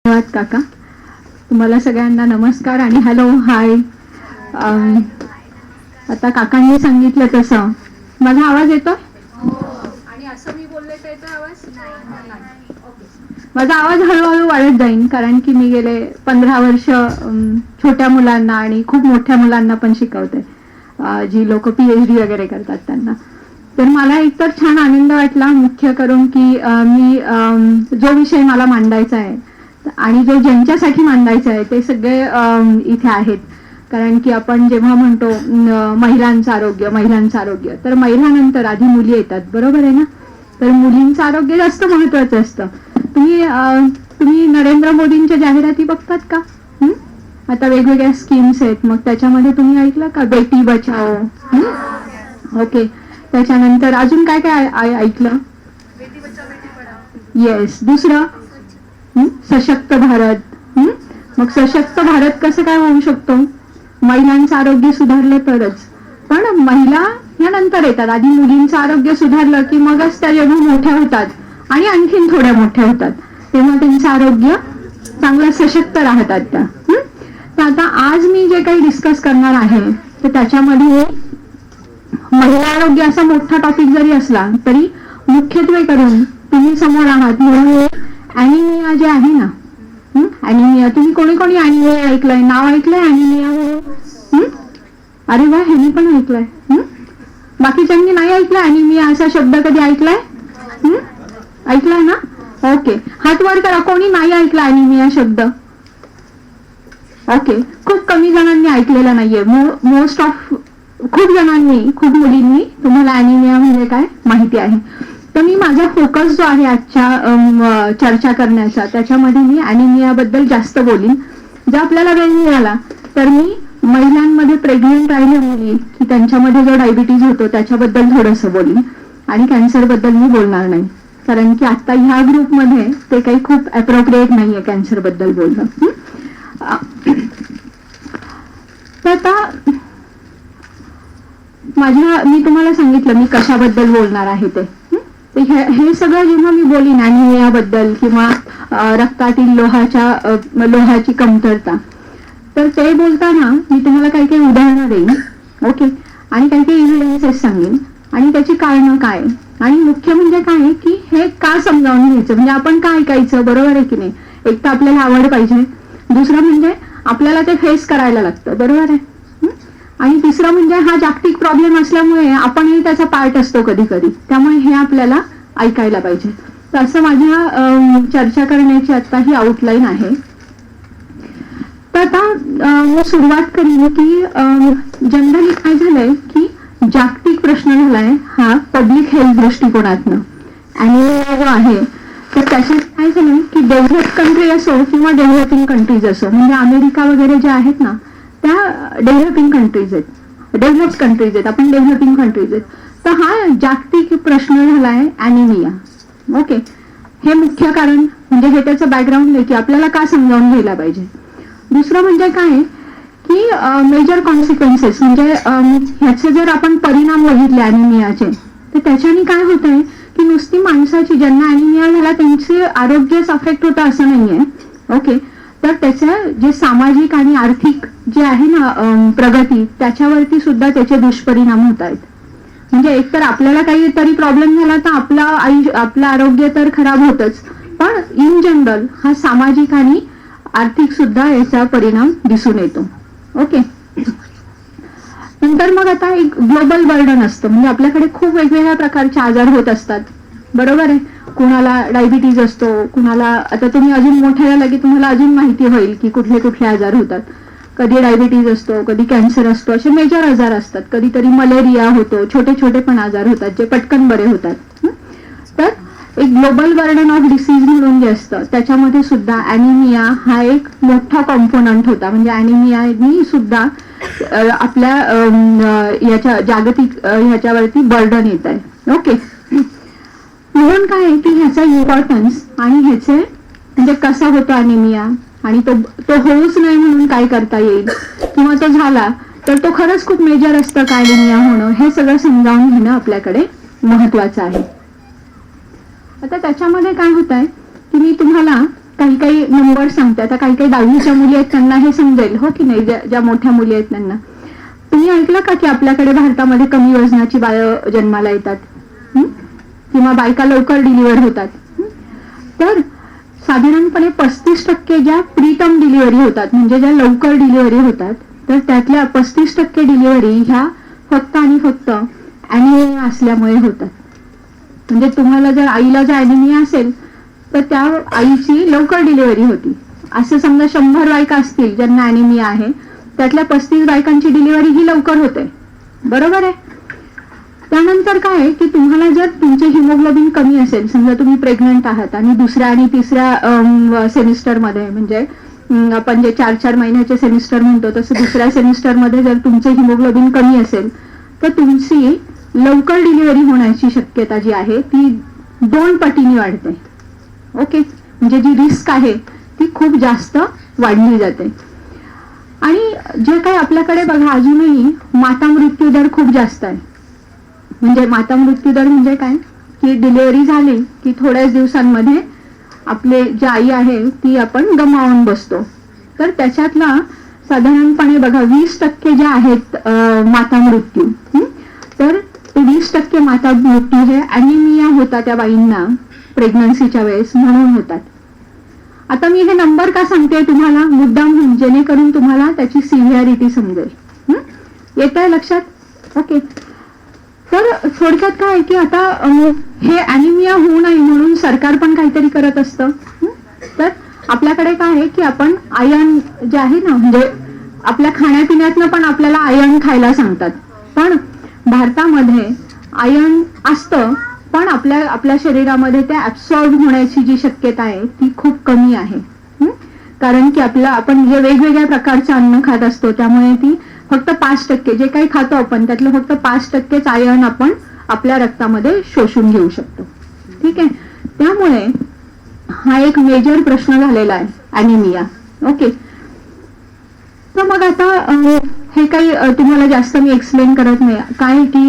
धन्यवाद काका. तुम्हाला सगळ्यांना नमस्कार आणि हॅलो हाय. आता काकांनी सांगितलं तसं माझा आवाज येतो आणि असं मी बोलले तर येतो आवाज नाही. माझा आवाज हळूहळू वाढत जाईल कारण की मी गेले 15 वर्ष छोट्या मुलांना आणि खूप मोठ्या मुलांना पण शिकवते, जी लोक PhD वगैरे करतात त्यांना. तर मला एकतर छान आनंद वाटला मुख्य करून की मी जो विषय मला मांडायचा आहे आणि जो ज्यांच्यासाठी मांडायचा आहे ते सगळे इथे आहेत. कारण की आपण जेव्हा म्हणतो महिलांचं आरोग्य तर महिलांनंतर आधी मुली येतात, बरोबर आहे ना. तर मुलींचं आरोग्य जास्त महत्वाचं असतं. तुम्ही नरेंद्र मोदींच्या जाहिराती बघतात का? आता वेगवेगळ्या स्कीम्स आहेत, मग त्याच्यामध्ये तुम्ही ऐकलं का बेटी बचाओ? ओके. त्याच्यानंतर अजून काय काय ऐकलं? येस. दुसरं सशक्त भारत. मग सशक्त भारत कसं काय होऊ शकतो? महिलांचं आरोग्य सुधारलं तरच. पण महिला या नंतर येतात, आधी मुलींचं आरोग्य सुधारलं की मगच त्या जेव्हा मोठ्या होतात आणि आणखीन थोड्या मोठ्या होतात तेव्हा त्यांचं आरोग्य चांगलं सशक्त राहतात त्या. तर आता आज मी जे काही डिस्कस करणार आहे तर त्याच्यामध्ये महिला आरोग्य असा मोठा टॉपिक जरी असला तरी मुख्यत्वे करून तुम्ही समोर आहात म्हणून ॲनिमिया जे आहे ना, ॲनिमिया, तुम्ही कोणी कोणी ॲनिमिया ऐकलंय? नाव ऐकलंय ॲनिमिया? अरे वा, ह्याने पण ऐकलंय. बाकीच्यांनी नाही ऐकलं ॲनिमिया असा शब्द कधी ऐकलाय? ऐकलाय ना? ओके, हात वर करा कोणी नाही ऐकला ॲनिमिया शब्द. ओके, खूप कमी जणांनी ऐकलेला नाहीये. मोस्ट ऑफ खूप जणांनी, खूप मुलींनी तुम्हाला ॲनिमिया म्हणजे काय माहिती आहे. तर मी माझा फोकस जो आहे आजच्या चर्चा करण्याचा त्याच्यामध्ये मी ॲनिमिया बद्दल जास्त बोलीन. जर आपल्याला वेळ मिळाला तर मी महिलांमध्ये प्रेग्नंट राहिल्या मुली की त्यांच्यामध्ये जो डायबिटीज होतो त्याच्याबद्दल थोडंसं बोलीन आणि कॅन्सर बद्दल मी बोलणार नाही कारण की आता ह्या ग्रुपमध्ये ते काही खूप अप्रोप्रिएट नाहीये कॅन्सर बद्दल बोलणं. तर आता मी तुम्हाला सांगितलं मी कशाबद्दल बोलणार आहे ते. हे सगळं जेव्हा मी बोलीन ॲनिमियाबद्दल किंवा रक्तातील लोहाची कमतरता, तर ते बोलताना मी तुम्हाला काही काही उदाहरणं देईन. ओके. आणि काही काही इव्हिडन्सेस सांगेन आणि त्याची कारणं काय आणि मुख्य म्हणजे काय की हे का समजावून घ्यायचं, म्हणजे आपण का ऐकायचं, बरोबर आहे की नाही. एक तर आपल्याला आवड पाहिजे, दुसरं म्हणजे आपल्याला ते फेस करायला लागतं, बरोबर आहे. आणि तिसरं म्हणजे हा जागतिक प्रॉब्लेम असल्यामुळे आपणही त्याचा पार्ट असतो कधी कधी, त्यामुळे हे आपल्याला ऐकायला पाहिजे. तर असं माझ्या चर्चा करण्याची आता ही आउटलाईन आहे. तर आता मी सुरुवात करीन की जनरली काय झालंय की जागतिक प्रश्न झालाय हा पब्लिक हेल्थ दृष्टिकोनातनं. ॲनिमिया जो आहे तर त्याच्यात काय झालंय की डेव्हलप कंट्री असो किंवा डेव्हलपिंग कंट्रीज असो, म्हणजे अमेरिका वगैरे ज्या आहेत ना त्या डेव्हलपिंग कंट्रीज आहेत, डेव्हलप्ड कंट्रीज आहेत, आपण डेव्हलपिंग कंट्रीज आहेत. तर हा जागतिक प्रश्न झालाय ॲनिमिया. ओके. हे मुख्य कारण म्हणजे हे त्याचं बॅकग्राऊंड आहे की आपल्याला का समजावून घ्यायला पाहिजे. दुसरं म्हणजे काय की मेजर कॉन्सिक्वेन्सेस, म्हणजे ह्याचे जर आपण परिणाम बघितले ॲनिमियाचे तर त्याच्याने काय होत आहे की नुसती माणसाची ज्यांना ॲनिमिया झाला त्यांचे आरोग्यच अफेक्ट होतं असं नाहीये. ओके. तर त्याचं जे सामाजिक आणि आर्थिक जे आहे ना प्रगती त्याच्यावरती सुद्धा त्याचे दुष्परिणाम होत आहेत. म्हणजे एकतर आपल्याला काहीतरी प्रॉब्लेम झाला तर आपलं आरोग्य तर खराब होतच, पण इन जनरल हा सामाजिक आणि आर्थिक सुद्धा याचा परिणाम दिसून येतो. ओके. नंतर मग आता एक ग्लोबल बर्डन असतं, म्हणजे आपल्याकडे खूप वेगवेगळ्या प्रकारचे आजार होत असतात, बरोबर आहे. कुणाला डायबिटीज असतो, कुणाला आता तुम्ही अजून मोठ्या झाला की तुम्हाला अजून माहिती होईल की कुठले कुठले आजार होतात. कधी डायबिटीज असतो, कधी कॅन्सर असतो, असे मेजर आजार असतात. कधीतरी मलेरिया होतो, छोटे छोटे पण आजार होतात जे पटकन बरे होतात. तर एक ग्लोबल बर्डन ऑफ डिसीज म्हणून जे असतं त्याच्यामध्ये सुद्धा ॲनिमिया हा एक मोठा कॉम्पोनंट होता. म्हणजे ॲनिमियानी सुद्धा आपल्या याच्या जागतिक ह्याच्यावरती बर्डन येत आहे. ओके. म्हणून काय आहे की ह्याचा इम्पॉर्टन्स आणि ह्याचे म्हणजे कसा होतो ॲनिमिया आणि तो होऊच नाही म्हणून काय करता येईल किंवा तो झाला तर तो खरंच खूप मेजर असतं का ॲनिमिया होणं, हे सगळं समजावून घेणं आपल्याकडे महत्वाचं आहे. आता त्याच्यामध्ये काय होत आहे की मी तुम्हाला काही काही नंबर सांगते. आता काही काही 10वीच्या मुली आहेत त्यांना हे समजेल, हो की नाही, ज्या मोठ्या मुली आहेत त्यांना. तुम्ही ऐकलं का की आपल्याकडे भारतामध्ये कमी वजनाची बाळ जन्माला येतात, किंवा बायका लवकर डिलिव्हर होतात. तर साधारणपणे 35% ज्या प्रीटर्म डिलिव्हरी होतात, म्हणजे ज्या लवकर डिलिव्हरी होतात, तर त्यातल्या 35% डिलिव्हरी ह्या फक्त आणि फक्त ॲनिमिया असल्यामुळे होतात. म्हणजे तुम्हाला जर आईला जर ॲनिमिया असेल तर त्या आईची लवकर डिलिव्हरी होती. असं समजा 100 बायका असतील ज्यांना ॲनिमिया आहे, त्यातल्या 35 बायकांची डिलिव्हरी ही लवकर होते. बरोबर आहे. त्यानंतर काय आहे की तुम्हाला जर तुमचे हिमोग्लोबिन कमी असेल, समजा तुम्ही प्रेग्नंट आहात आणि दुसऱ्या आणि तिसऱ्या सेमिस्टरमध्ये, म्हणजे आपण जे 4-4 महिन्याचे सेमिस्टर म्हणतो तसं दुसऱ्या सेमिस्टरमध्ये जर तुमचे हिमोग्लोबिन कमी असेल तर तुमची लवकर डिलिव्हरी होण्याची शक्यता जी आहे ती 2 पटीने वाढते. ओके, म्हणजे जी रिस्क आहे ती खूप जास्त वाढली जाते. आणि जे काही आपल्याकडे बघा अजूनही माता मृत्यू दर खूप जास्त आहे. म्हणजे माता मृत्यू दर म्हणजे काय की डिलिव्हरी झाली की थोड्याच दिवसांमध्ये आपले जी आई आहे ती आपण गमावून बसतो. तर त्याच्यातला साधारणपणे बघा 20% ज्या आहेत माता मृत्यू, तर 20% माता मृत्यू हे ॲनिमिया होता त्या बाईंना प्रेग्नन्सीच्या वेळेस म्हणून होतात. आता मी हे नंबर का सांगते तुम्हाला मुद्दाम, जेणेकरून तुम्हाला त्याची सिव्हिअरिटी समजेल. येत आहे लक्षात? ओके. तर थोडक्यात काय आहे की आता हे ॲनिमिया होऊ नये म्हणून सरकार पण काहीतरी करत असतं. तर आपल्याकडे काय आहे की आपण आयर्न जे आहे ना, म्हणजे आपल्या खाण्यापिण्यातनं पण आपल्याला आयर्न खायला सांगतात. पण भारतामध्ये आयर्न असतं, पण आपल्या शरीरामध्ये ते ऍब्सॉर्ब होण्याची जी शक्यता आहे ती खूप कमी आहे. कारण की आपण जे वेगवेगळ्या प्रकारचं अन्न खात असतो त्यामुळे ती फक्त 5% जे काही खातो आपण त्यातलं फक्त 5%च आयर्न आपण आपल्या रक्तामध्ये शोषून घेऊ शकतो. ठीक आहे. त्यामुळे हा एक मेजर प्रश्न झालेला आहे ॲनिमिया. ओके. तर मग आता हे काही तुम्हाला जास्त मी एक्सप्लेन करत नाही. काय की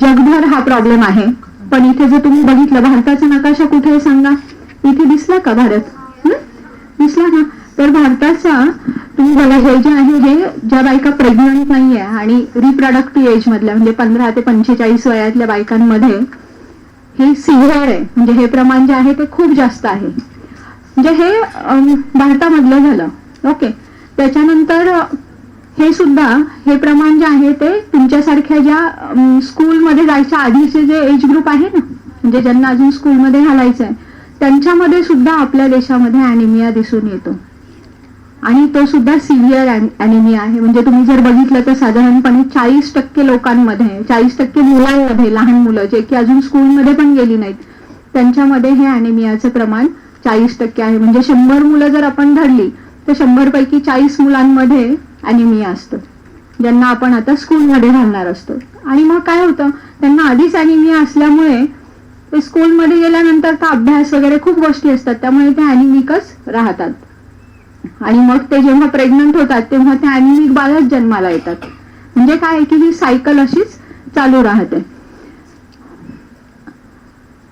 जगभर हा प्रॉब्लेम आहे, पण इथे जर तुम्ही बघितलं भारताचा नकाशा कुठे आहे सांगा, इथे दिसला का भारत? दिसला ना? तर भारताचा तुम्ही बघा, हे जे आहे हे ज्या बायका प्रेग्नंट नाहीये आणि रिप्रोडक्टिव्ह एज मधल्या म्हणजे 15 ते 45 वयातल्या बायकांमध्ये हे सिव्हिअर आहे. म्हणजे हे प्रमाण जे आहे ते खूप जास्त आहे. म्हणजे हे भारतामधलं झालं. ओके. त्याच्यानंतर हे प्रमाण जे आहे ते तुमच्यासारख्या ज्या स्कूलमध्ये जायच्या आधीचे जे एज ग्रुप आहे ना, म्हणजे ज्यांना अजून स्कूलमध्ये घालायचं आहे त्यांच्यामध्ये सुद्धा आपल्या देशामध्ये ॲनिमिया दिसून येतो. आणि तो सुद्धा सिव्हिअर ॲनिमिया आहे. म्हणजे तुम्ही जर बघितलं तर साधारणपणे 40% लोकांमध्ये, 40% मुलांमध्ये, लहान मुलं जे की अजून स्कूलमध्ये पण गेली नाहीत त्यांच्यामध्ये हे ॲनिमियाचं प्रमाण 40% आहे. म्हणजे 100 मुलं जर आपण धरली तर 100 पैकी 40 मुलांमध्ये ॲनिमिया असतं, ज्यांना आपण आता स्कूलमध्ये घालणार असतो. आणि मग काय होतं, त्यांना आधीच ॲनिमिया असल्यामुळे ते स्कूलमध्ये गेल्यानंतर तर अभ्यास वगैरे खूप गोष्टी असतात, त्यामुळे ते ॲनिमिकच राहतात. आणि मग ते जेव्हा प्रेग्नंट होतात तेव्हा ते ॲनिमिक बाळच जन्माला येतात. म्हणजे काय आहे की ही सायकल अशीच चालू राहते.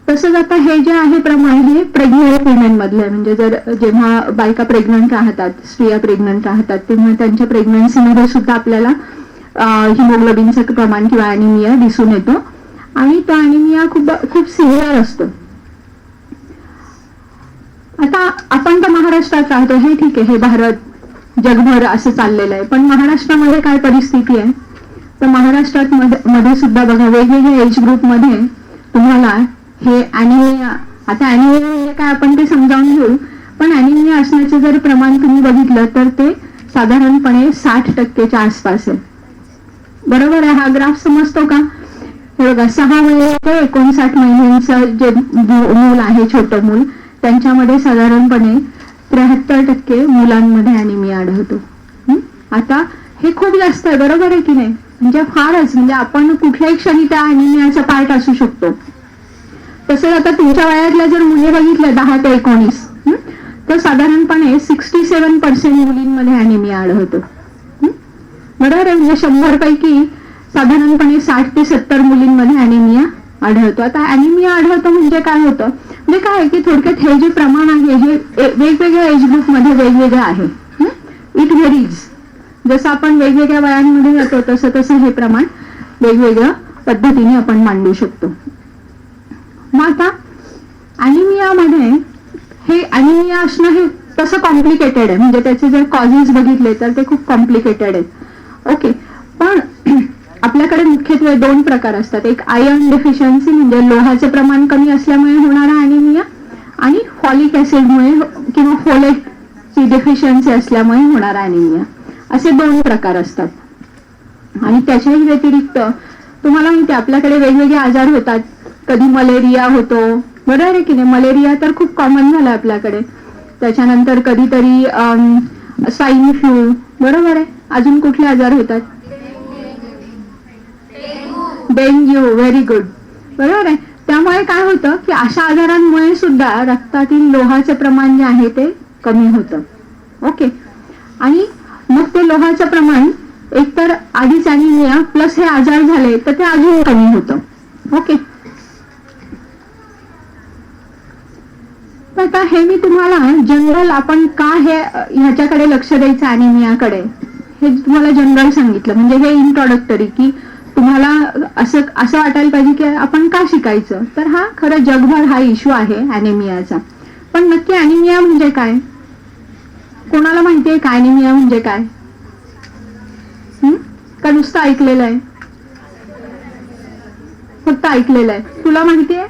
तसंच आता हे जे आहे प्रमाण हे प्रेग्नंट वुमेन मधले, म्हणजे जेव्हा बायका प्रेग्नंट राहतात, स्त्रिया प्रेग्नंट राहतात तेव्हा त्यांच्या प्रेग्नन्सीमध्ये सुद्धा आपल्याला हिमोग्लोबिनचं प्रमाण किंवा ॲनिमिया दिसून येतो. आणि तो ॲनिमिया खूप सिव्हिअर असतो. आता आपण तर महाराष्ट्रात राहतो, हे ठीक आहे, हे भारत जगभर असं चाललेलं आहे. पण महाराष्ट्रामध्ये काय परिस्थिती आहे, तर महाराष्ट्रात मध्ये सुद्धा बघा वेगवेगळ्या एज ग्रुपमध्ये तुम्हाला हे ॲनिमिया, आता ॲनिमिया म्हणजे काय आपण ते समजावून घेऊ, पण ॲनिमिया असण्याचे जर प्रमाण तुम्ही बघितलं तर ते साधारणपणे 60%च्या आसपास आहे. बरोबर आहे. हा ग्राफ समजतो का? हे बघा 6 महिने ते 59 महिन्यांचं जे मूल आहे, छोटं मूल, त्यांच्यामध्ये साधारणपणे 73% मुलांमध्ये ॲनिमिया आढळतो. आता हे खूप जास्त आहे. बरोबर आहे की नाही? म्हणजे फारच, म्हणजे आपण कुठल्याही क्षणी त्या ॲनिमियाचा पार्ट असू शकतो. तसंच आता तुमच्या वयातल्या जर मुली बघितल्या 10 ते 19 तर साधारणपणे 67% मुलींमध्ये ॲनिमिया आढळतो. बरोबर आहे. म्हणजे 100 पैकी साधारणपणे 60 ते 70 मुलींमध्ये ॲनिमिया आढळतो. आता ॲनिमिया आढळतो म्हणजे काय होतं, म्हणजे काय की थोडक्यात हे जे प्रमाण आहे हे वेगवेगळ्या एज ग्रुप मध्ये वेगवेगळं आहे. It varies. जसं आपण वेगवेगळ्या वयांमध्ये जातो तसं तसं हे प्रमाण वेगवेगळ्या पद्धतीने आपण मांडू शकतो. मग आता अॅनिमियामध्ये हे अॅनिमिया असणं हे तसं कॉम्प्लिकेटेड आहे. म्हणजे त्याचे जर कॉजेस बघितले तर ते खूप कॉम्प्लिकेटेड आहेत. ओके. पण आपल्याकडे मुख्यत्वे 2 प्रकार असतात. एक आयर्न डेफिशियन्सी म्हणजे लोहाचे प्रमाण कमी असल्यामुळे होणारा अॅनिमिया, आणि फॉलिक ऍसिडमुळे किंवा फोलेटची डेफिशियन्सी असल्यामुळे होणारा अॅनिमिया, असे 2 प्रकार असतात. आणि त्याच्याही व्यतिरिक्त तुम्हाला माहिती आपल्याकडे वेगवेगळे आजार होतात. कधी मलेरिया होतो, बरोबर आहे की नाही? मलेरिया तर खूप कॉमन झाला आपल्याकडे. त्याच्यानंतर कधीतरी स्वाईन फ्लू, बरोबर आहे. अजून कुठले आजार होतात? डेंग्यू. Very good. बरोबर आहे. त्यामुळे काय होतं की अशा आजारांमुळे सुद्धा रक्तातील लोहाचे प्रमाण जे आहे ते कमी होतं. ओके. आणि मग ते लोहाचं प्रमाण एकतर आधीच अॅनिमिया प्लस हे आजार झाले तर ते अजून कमी होतं. ओके. आता हे मी तुम्हाला जनरल आपण का हे ह्याच्याकडे लक्ष द्यायचं अॅनिमियाकडे हे तुम्हाला जनरल सांगितलं. म्हणजे हे इंट्रोडक्टरी की तुम्हाला असं वाटायला पाहिजे की आपण का शिकायचं. तर हा खरं जगभर हा इश्यू आहे अॅनिमियाचा. पण नक्की अॅनिमिया म्हणजे काय? कोणाला माहितीये का अॅनिमिया म्हणजे काय? का नुसतं ऐकलेलं आहे? फक्त ऐकलेलं आहे. तुला माहितीये?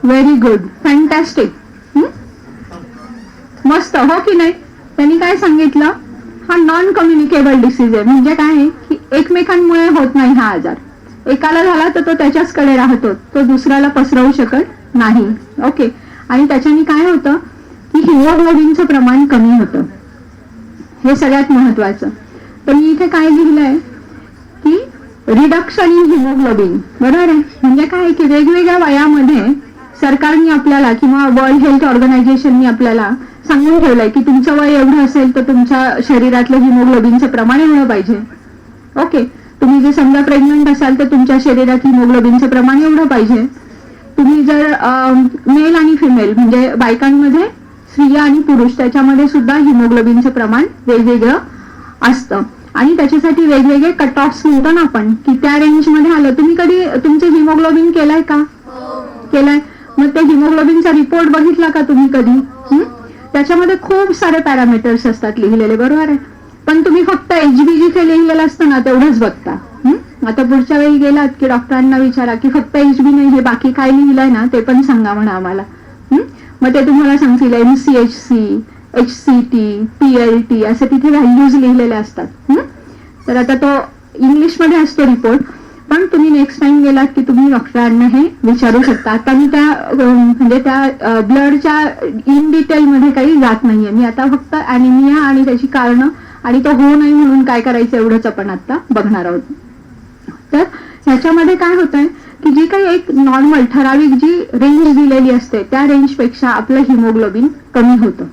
Very good. फॅन्टॅस्टिक. मस्त. हो की नाही? त्यांनी काय सांगितलं? हा नॉन कम्युनिकेबल डिसीज आहे. म्हणजे काय आहे की एकमेकांमुळे होत नाही हा आजार. एकाला झाला तर तो त्याच्याचकडे राहतो, तो दुसऱ्याला पसरवू शकत नाही. ओके. आणि त्याच्याने काय होतं की हिमोग्लोबिनचं प्रमाण कमी होतं. हे सगळ्यात महत्वाचं. तर मी इथे काय लिहिलंय की रिडक्शन इन हिमोग्लोबिन. बरोबर आहे. म्हणजे काय की वेगवेगळ्या वयामध्ये सरकारने आपल्याला किंवा वर्ल्ड हेल्थ ऑर्गनायझेशनने आपल्याला सांगून ठेवलंय की तुमचं वय एवढं असेल तर तुमच्या शरीरातलं हिमोग्लोबिनचं प्रमाण एवढं पाहिजे. ओके. तुम्ही जर समजा प्रेग्नंट असाल तर तुमच्या शरीरात हिमोग्लोबिनचं प्रमाण एवढं पाहिजे. तुम्ही जर मेल आणि फिमेल म्हणजे बायकांमध्ये स्त्रिया आणि पुरुष त्याच्यामध्ये सुद्धा हिमोग्लोबिनचं प्रमाण वेगवेगळं असतं. आणि त्याच्यासाठी वेगवेगळे कट ऑफ्स म्हणतो ना आपण की त्या रेंजमध्ये आलं. तुम्ही कधी तुमचं हिमोग्लोबिन केलंय का? केलंय. मग त्या हिमोग्लोबिनचा रिपोर्ट बघितला का तुम्ही कधी? त्याच्यामध्ये खूप सारे पॅरामीटर्स असतात लिहिलेले, बरोबर आहे. पण तुम्ही फक्त HB जिथे लिहिलेलं असतं ना तेवढंच बघता. आता पुढच्या वेळी गेलात की डॉक्टरांना विचारा की फक्त HB नाही, हे बाकी काय लिहिलंय ना ते पण सांगा म्हणा आम्हाला. मग ते तुम्हाला सांगतील MCHC, HCT, PLT असे तिथे व्हॅल्यूज लिहिलेले असतात. तर आता तो इंग्लिशमध्ये असतो रिपोर्ट, पण तुम्ही नेक्स्ट टाइम गेलात की तुम्ही डॉक्टरांना हे विचारू शकता. आता मी त्या म्हणजे त्या ब्लडच्या इन डिटेल मध्ये काही जात नाहीये. मी आता फक्त अॅनिमिया आणि त्याची कारणं आणि तो होऊ नये म्हणून काय करायचं एवढंच आपण आता बघणार आहोत. तर ह्याच्यामध्ये काय होतंय की जी काही एक नॉर्मल ठराविक जी रेंज दिलेली असते त्या रेंजपेक्षा आपलं हिमोग्लोबिन कमी होतं.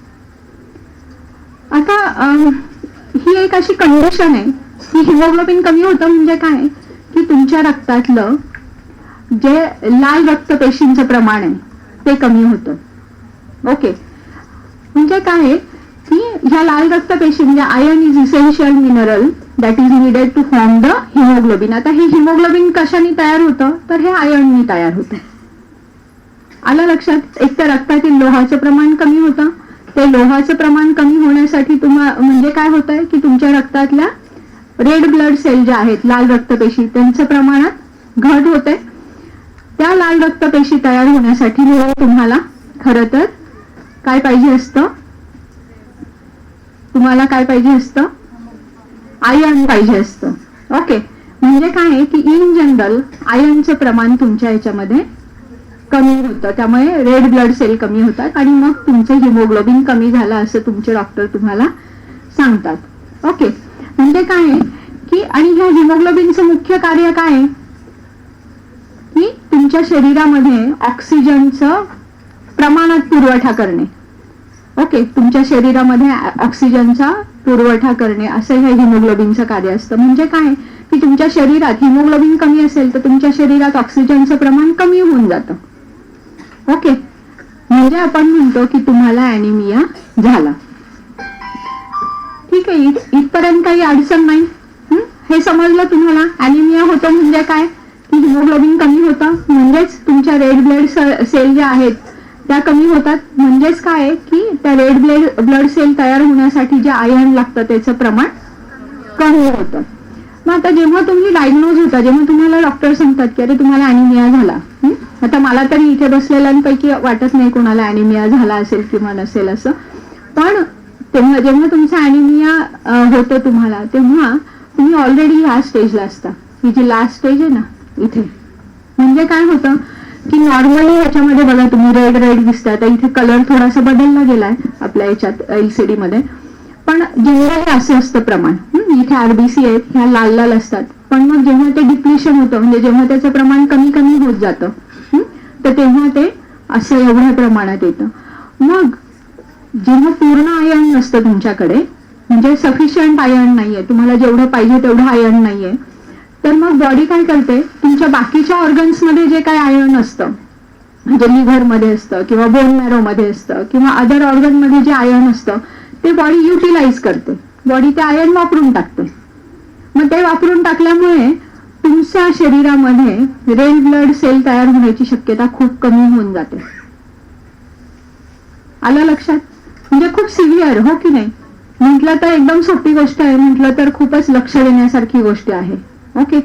आता ही एक अशी कंडिशन आहे की हिमोग्लोबिन कमी होतं म्हणजे काय की तुमच्या रक्तातलं जे लाल रक्तपेशींचं प्रमाण आहे ते कमी होतं. ओके. म्हणजे काय की ह्या लाल रक्तपेशी म्हणजे iron is essential mineral that is needed to form the haemoglobin. आता हे हिमोग्लोबिन कशाने तयार होतं तर हे आयर्ननी तयार होतं. आलं लक्षात? एक तर रक्तातील लोहाचं प्रमाण कमी होतं. ते लोहाचं प्रमाण कमी होण्यासाठी म्हणजे काय होतंय की तुमच्या रक्तातल्या रेड ब्लड सेल ज्या आहेत लाल रक्तपेशी त्यांच्या प्रमाणात घट होते. त्या लाल रक्तपेशी तयार होण्यासाठी तुम्हाला खरं तर काय पाहिजे असतं? तुम्हाला काय पाहिजे असतं? आयर्न पाहिजे असतं. ओके. म्हणजे काय आहे की इन जनरल आयर्नचं प्रमाण तुमच्या याच्यामध्ये कमी होतं. त्यामुळे रेड ब्लड सेल कमी होतात आणि मग तुमचं हिमोग्लोबिन कमी झालं असं तुमचे डॉक्टर तुम्हाला सांगतात. ओके. म्हणजे काय आहे की आणि ह्या हिमोग्लोबिनचं मुख्य कार्य काय आहे की तुमच्या शरीरामध्ये ऑक्सिजनचं प्रमाणात पुरवठा करणे. ओके, तुमच्या शरीरामध्ये ऑक्सिजनचा पुरवठा करणे असं हे हिमोग्लोबिनचं कार्य असतं. म्हणजे काय की तुमच्या शरीरात हिमोग्लोबिन कमी असेल तर तुमच्या शरीरात ऑक्सिजनचं प्रमाण कमी होऊन जातं. ओके, म्हणजे आपण म्हणतो की तुम्हाला ॲनिमिया झाला. ठीक आहे, इथपर्यंत काही अडचण नाही. हे समजलं तुम्हाला. ॲनिमिया होतं म्हणजे काय की हिमोग्लोबिन कमी होतं, म्हणजेच तुमच्या रेड ब्लड सेल ज्या आहेत त्या कमी होतात. म्हणजेच काय की त्या रेड ब्लड सेल तयार होण्यासाठी जे आयर्न लागतं त्याचं प्रमाण कमी होतं. मग आता जेव्हा तुम्ही डायग्नोज होता, जेव्हा तुम्हाला डॉक्टर सांगतात की अरे तुम्हाला ॲनिमिया झाला, आता मला तरी इथे बसलेल्यांपैकी वाटत नाही कोणाला ॲनिमिया झाला असेल किंवा नसेल असं, पण तेव्हा जेव्हा तुमचा ॲनिमिया होतं तुम्हाला, तेव्हा तुम्ही ऑलरेडी ह्या स्टेजला असता. ही जी लास्ट स्टेज आहे ना इथे, म्हणजे काय होतं की नॉर्मली ह्याच्यामध्ये बघा तुम्ही रेड रेड दिसतात. आता इथे कलर थोडासा बदलला गेलाय आपल्या याच्यात LCD मध्ये, पण जेव्हा हे असं असतं प्रमाण, इथे RBC आहेत, ह्या लाल लाल असतात, पण मग जेव्हा ते डिप्लिशन होतं म्हणजे जेव्हा त्याचं प्रमाण कमी कमी होत जातं तर तेव्हा ते असं एवढ्या प्रमाणात येतं. मग जेव्हा पूर्ण आयर्न नसतं तुमच्याकडे, म्हणजे सफिशियंट आयर्न नाहीये, तुम्हाला जेवढं पाहिजे तेवढं आयर्न नाहीये, तर मग बॉडी काय करते, तुमच्या बाकीच्या ऑर्गन्स मध्ये जे काही आयर्न असतं, म्हणजे लिव्हर मध्ये असतं किंवा बोन मॅरो मध्ये असतं किंवा अदर ऑर्गन मध्ये जे आयर्न असतं ते बॉडी युटिलाइज करते. बॉडी ते आयर्न वापरून टाकते. मग ते वापरून टाकल्यामुळे तुमच्या शरीरामध्ये रेड ब्लड सेल तयार होण्याची शक्यता खूप कमी होऊन जाते. आलं लक्षात? म्हणजे खूप सिव्हिअर, हो की नाही? म्हटलं तर एकदम सोपी गोष्ट आहे, म्हटलं तर खूपच लक्ष देण्यासारखी गोष्ट आहे. ओके,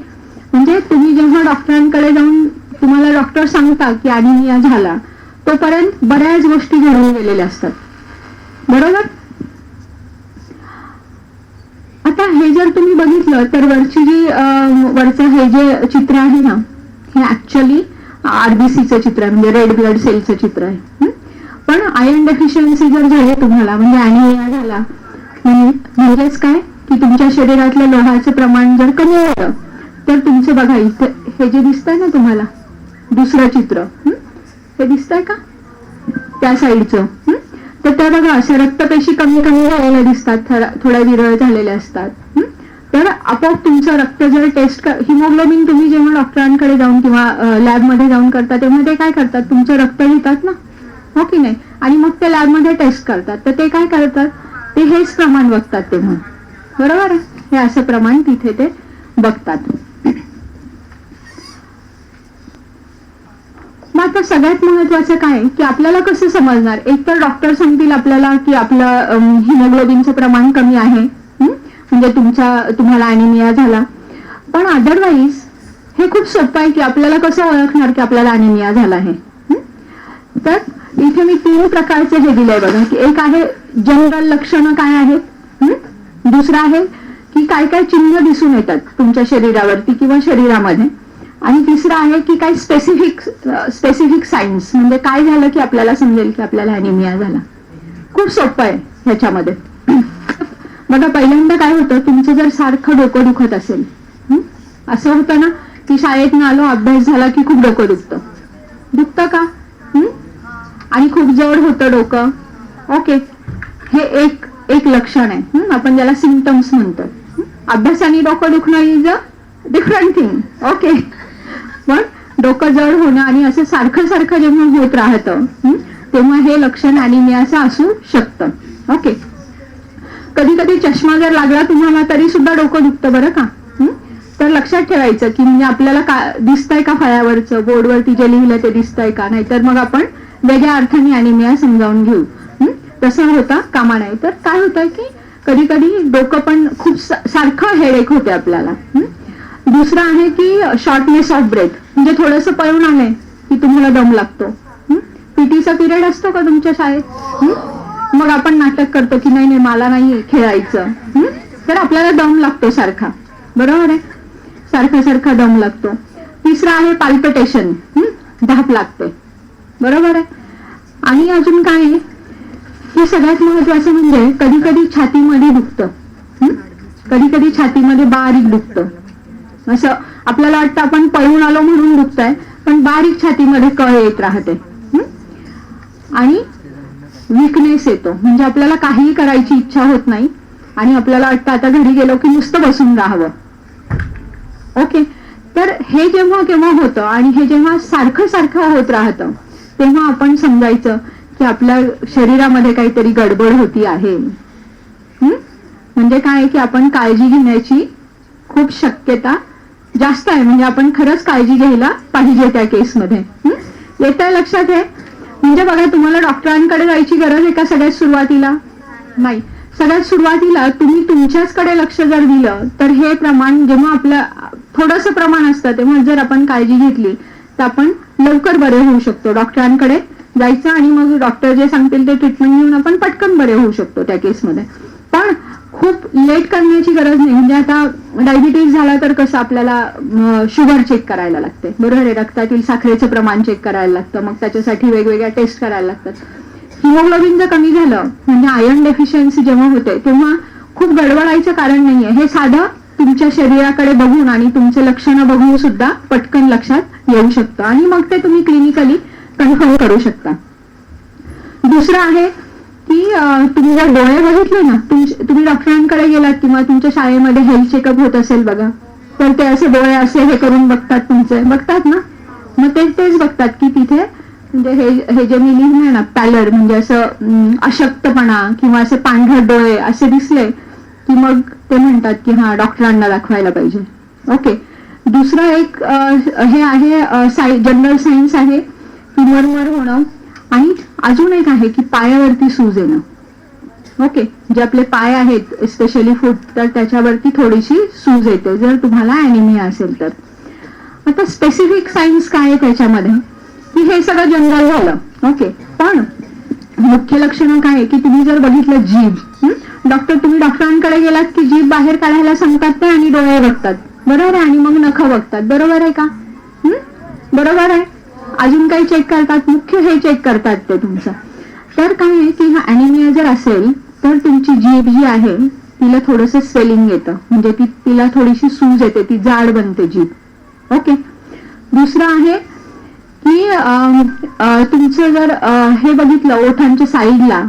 म्हणजे तुम्ही जेव्हा डॉक्टरांकडे जाऊन तुम्हाला डॉक्टर सांगता की ॲनिमिया झाला, तोपर्यंत बऱ्याच गोष्टी घडून गेलेल्या असतात. बरोबर? आता हे जर तुम्ही बघितलं तर वरची जी वरचं हे जे चित्र आहे ना, हे ऍक्च्युअली RBCचं चित्र आहे, म्हणजे रेड ब्लड सेलचं चित्र आहे. पण आयर्न डेफिशियन्सी जर झाली तुम्हाला, म्हणजे ॲनिमिया झाला, म्हणजेच काय की तुमच्या शरीरातल्या लोहाचं प्रमाण जर कमी झालं तर तुमचं बघा इथे हे जे दिसतंय ना तुम्हाला दुसरं चित्र, हे दिसतंय का त्या साईडचं, तर त्या बघा अशा रक्तपेशी कमी कमी झालेल्या दिसतात, थोड्या विरळ झालेल्या असतात. तर आपोआप तुमचं रक्त जर टेस्ट, हिमोग्लोबिन तुम्ही जेव्हा डॉक्टरांकडे जाऊन किंवा लॅबमध्ये जाऊन करता तेव्हा ते काय करतात, तुमचं रक्त घेतात ना, हो की नाही, आणि मग ते लॅबमध्ये टेस्ट करतात. तर ते काय करतात, ते हेच प्रमाण बघतात तेव्हा. बरोबर, हे असं प्रमाण तिथे ते बघतात. मग आता सगळ्यात महत्वाचं काय की आपल्याला कसं समजणार, एक तर डॉक्टर सांगतील आपल्याला की आपलं हिमोग्लोबिनचं प्रमाण कमी आहे, म्हणजे तुम्हाला ॲनिमिया झाला, पण अदरवाईज हे खूप सोपं आहे की आपल्याला कसं ओळखणार की आपल्याला ॲनिमिया झाला आहे. तर इथे मी 3 प्रकारचे हे दिलंय बघा, की एक आहे जनरल लक्षणं काय आहेत, दुसरं आहे की काय काय चिन्ह दिसून येतात तुमच्या शरीरावरती किंवा शरीरामध्ये, आणि तिसरं आहे की काय स्पेसिफिक सायन्स, म्हणजे काय झालं की आपल्याला समजेल की आपल्याला ॲनिमिया झाला. खूप सोपं आहे ह्याच्यामध्ये. बघा, पहिल्यांदा काय होतं, तुमचं जर सारखं डोकं दुखत असेल, असं होतं ना की शाळेतनं आलो, अभ्यास झाला की खूप डोकं दुखतं का, आणि खूप जड होतं डोकं. ओके, हे एक लक्षण आहे, आपण ज्याला सिम्पटम्स म्हणतो. अभ्यासाने डोकं दुखणं is a different thing. Okay, पण डोकं जड होणं आणि असं सारखं सारखं जेव्हा होत राहतं तेव्हा हे लक्षण ॲनिमियाचं असू शकतं. ओके, कधी कधी चष्मा जर लागला तुम्हाला तरी सुद्धा डोकं दुखतं बरं का. तर लक्षात ठेवायचं की म्हणजे आपल्याला दिसतंय का फळ्यावरचं, बोर्डवरती जे लिहिलं ते दिसतंय का, नाहीतर मग आपण वेगळ्या अर्थाने ॲनिमिया समजावून घेऊ. तसं होता कामा नये. तर काय होतं की कधी कधी डोकं पण खूप सारखं हेडेक होते आपल्याला. दुसरं आहे की शॉर्टनेस ऑफ ब्रेथ, म्हणजे थोडंसं पळून आलंय की तुम्हाला दम लागतो. पीटीचा पिरियड असतो का तुमच्या शाळेत, मग आपण नाटक करतो की नाही मला नाही खेळायचं, तर आपल्याला दम लागतो सारखा. बरोबर आहे, सारखा दम लागतो. तिसरं आहे पाल्पिटेशन, धाप लागते. बरोबर आहे. आणि अजून काय आहे, हे सगळ्यात महत्वाचं म्हणजे कधी कधी छातीमध्ये दुखतं, कधी कधी छातीमध्ये बारीक दुखतं. असं आपल्याला वाटतं आपण पळून आलो म्हणून दुखतंय, पण बारीक छातीमध्ये कळ येत राहते. आणि विकनेस येतो, म्हणजे आपल्याला काहीही करायची इच्छा होत नाही आणि आपल्याला वाटतं आता घरी गेलो की नुसतं बसून राहावं. ओके, तर हे जेव्हा केव्हा होतं आणि हे जेव्हा सारखं सारखं होत राहतं तेव्हा आपण समजायचं की आपल्या शरीरामध्ये काहीतरी गडबड होती आहे. म्हणजे काय की आपण काळजी घेण्याची खूप शक्यता जास्त आहे, म्हणजे आपण खरंच काळजी घ्यायला पाहिजे त्या केसमध्ये. येत आहे लक्षात? आहे म्हणजे बघा, तुम्हाला डॉक्टरांकडे जायची गरज आहे का सगळ्यात सुरुवातीला? नाही. सगळ्यात सुरुवातीला तुम्ही तुमच्याचकडे लक्ष जर दिलं तर हे प्रमाण, जेव्हा आपलं थोडंसं प्रमाण असतं तेव्हा जर आपण काळजी घेतली तर आपण लवकर बरे होऊ शकतो. डॉक्टरांकडे जायचं आणि मग डॉक्टर जे सांगतील ते ट्रीटमेंट घेऊन आपण पटकन बरे होऊ शकतो त्या केसमध्ये. पण खूप लेट करण्याची गरज नाही. म्हणजे आता डायबिटीज झाला तर कसं आपल्याला शुगर चेक करायला लागते, बरोबर आहे, रक्तातील साखरेचं प्रमाण चेक करायला लागतं, मग त्याच्यासाठी वेगवेगळ्या टेस्ट करायला लागतात. हिमोग्लोबिन जर कमी झालं म्हणजे आयर्न डेफिशियन्सी जेव्हा होते तेव्हा खूप गडबडायचं कारण नाहीये. हे साधं तुमच्या शरीराकडे बघून आणि तुमचे लक्षणं बघून सुद्धा पटकन लक्षात येऊ शकतं आणि मग ते तुम्ही क्लिनिकली कन्फर्म करू शकता. दुसरं आहे की तुम्ही जर डोळे बघितले ना, तुम्ही डॉक्टरांकडे गेलात किंवा तुमच्या शाळेमध्ये हेल्थ चेकअप होत असेल बघा, तर ते असे डोळे असे हे करून बघतात, तुमचे बघतात ना, मग तेच बघतात की तिथे म्हणजे हे जे मी लिहिलं ना पॅलर, म्हणजे असं अशक्तपणा किंवा असे पांढरट डोळे असे दिसले की मग ते म्हणतात की हा डॉक्टरांना दाखवायला पाहिजे. ओके. दुसरं एक हे आहे जनरल सायन्स आहे की मरमर होणं, आणि अजून एक आहे की पायावरती सूज येणं. ओके, जे आपले पाय आहेत स्पेशली फूट, तर त्याच्यावरती थोडीशी सूज येते जर तुम्हाला अॅनिमिया असेल तर. आता स्पेसिफिक सायन्स काय आहे त्याच्यामध्ये की हे सगळं जनरल झालं. ओके, पण मुख्य लक्षणं काय आहे की तुम्ही जर बघितलं जीभ, तुम्ही डॉक्टरांकडे गेलात की जीभ बाहेर काढायला सांगतात ते आणि डोळे बघतात, बरोबर आहे, आणि मग नखं बघतात, बरोबर आहे का? बरोबर आहे. अजून काही चेक करतात, मुख्य हे चेक करतात ते तुमचं. तर काय आहे की हा अॅनिमिया जर असेल तर तुमची जीभ जी आहे तिला थोडंसं स्वेलिंग येतं, म्हणजे तिला थोडीशी सूज येते, ती जाड बनते जीभ. ओके. दुसरं आहे की तुमचं जर हे बघितलं ओठांच्या साईडला,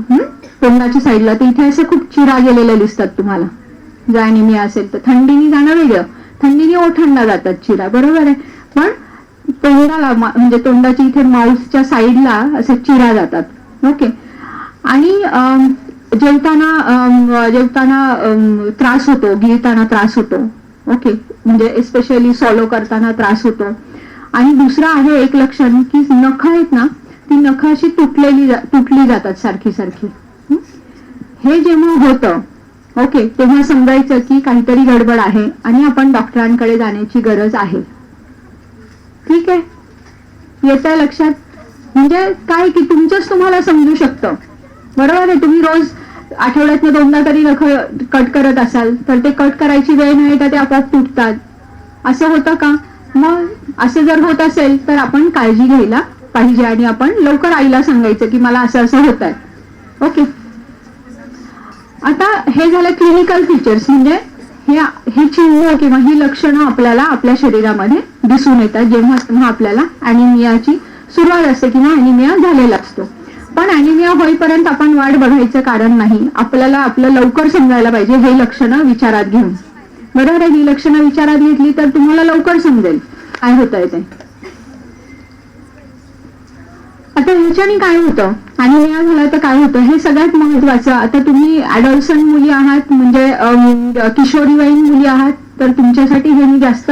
तोंडाच्या साईडला, तर इथे असे खूप चिरा गेलेले दिसतात तुम्हाला जर अॅनिमिया असेल तर. थंडीने जाणं वेगळं, थंडीने ओठांना जातात चिरा, बरोबर आहे, पण तोंडाला म्हणजे तोंडाच्या इथे माउथच्या साईडला असे चिरा जातात. ओके. आणि जेवताना त्रास होतो, गिळताना त्रास होतो. ओके, म्हणजे स्पेशली सॉलो करताना त्रास होतो. आणि दुसरं आहे एक लक्षण की नखं आहेत ना, ती नखं अशी तुटली जातात सारखी सारखी. हे जेव्हा होतं, ओके, तेव्हा समजायचं की काहीतरी गडबड आहे आणि आपण डॉक्टरांकडे जाण्याची गरज आहे. ठीक आहे, येत आहे लक्षात? म्हणजे काय की तुमचंच तुम्हाला समजू शकतं, बरोबर आहे. तुम्ही रोज आठवड्यातनं 2दा तरी नखं कट करत असाल तर ते कट करायची वेळ नाही तर ते आपोआप तुटतात, असं होतं का? मग असं जर होत असेल तर आपण काळजी घ्यायला पाहिजे आणि आपण लवकर आईला सांगायचं की मला असं असं होत आहे. ओके. आता हे झालं क्लिनिकल फीचर्स, म्हणजे हे चिन्ह किंवा ही लक्षणं आपल्याला आपल्या शरीरामध्ये दिसून येतात जेव्हा आपल्याला अॅनिमियाची सुरुवात असते किंवा अॅनिमिया झालेला असतो. पण अॅनिमिया होईपर्यंत आपण वाट बघायचं कारण नाही, आपल्याला आपलं लवकर समजायला पाहिजे हे लक्षणं विचारात घेऊन, बरोबर आहे. ही लक्षणं विचारात घेतली तर तुम्हाला लवकर समजेल काय होतंय ते. आता ह्याच्याने काय होतं, अॅनिमिया झाला तर काय होतं हे सगळ्यात महत्वाचं. आता तुम्ही ॲडॉलसंट मुली आहात, म्हणजे किशोरीवयीन मुली आहात, तर तुमच्यासाठी हे मी जास्त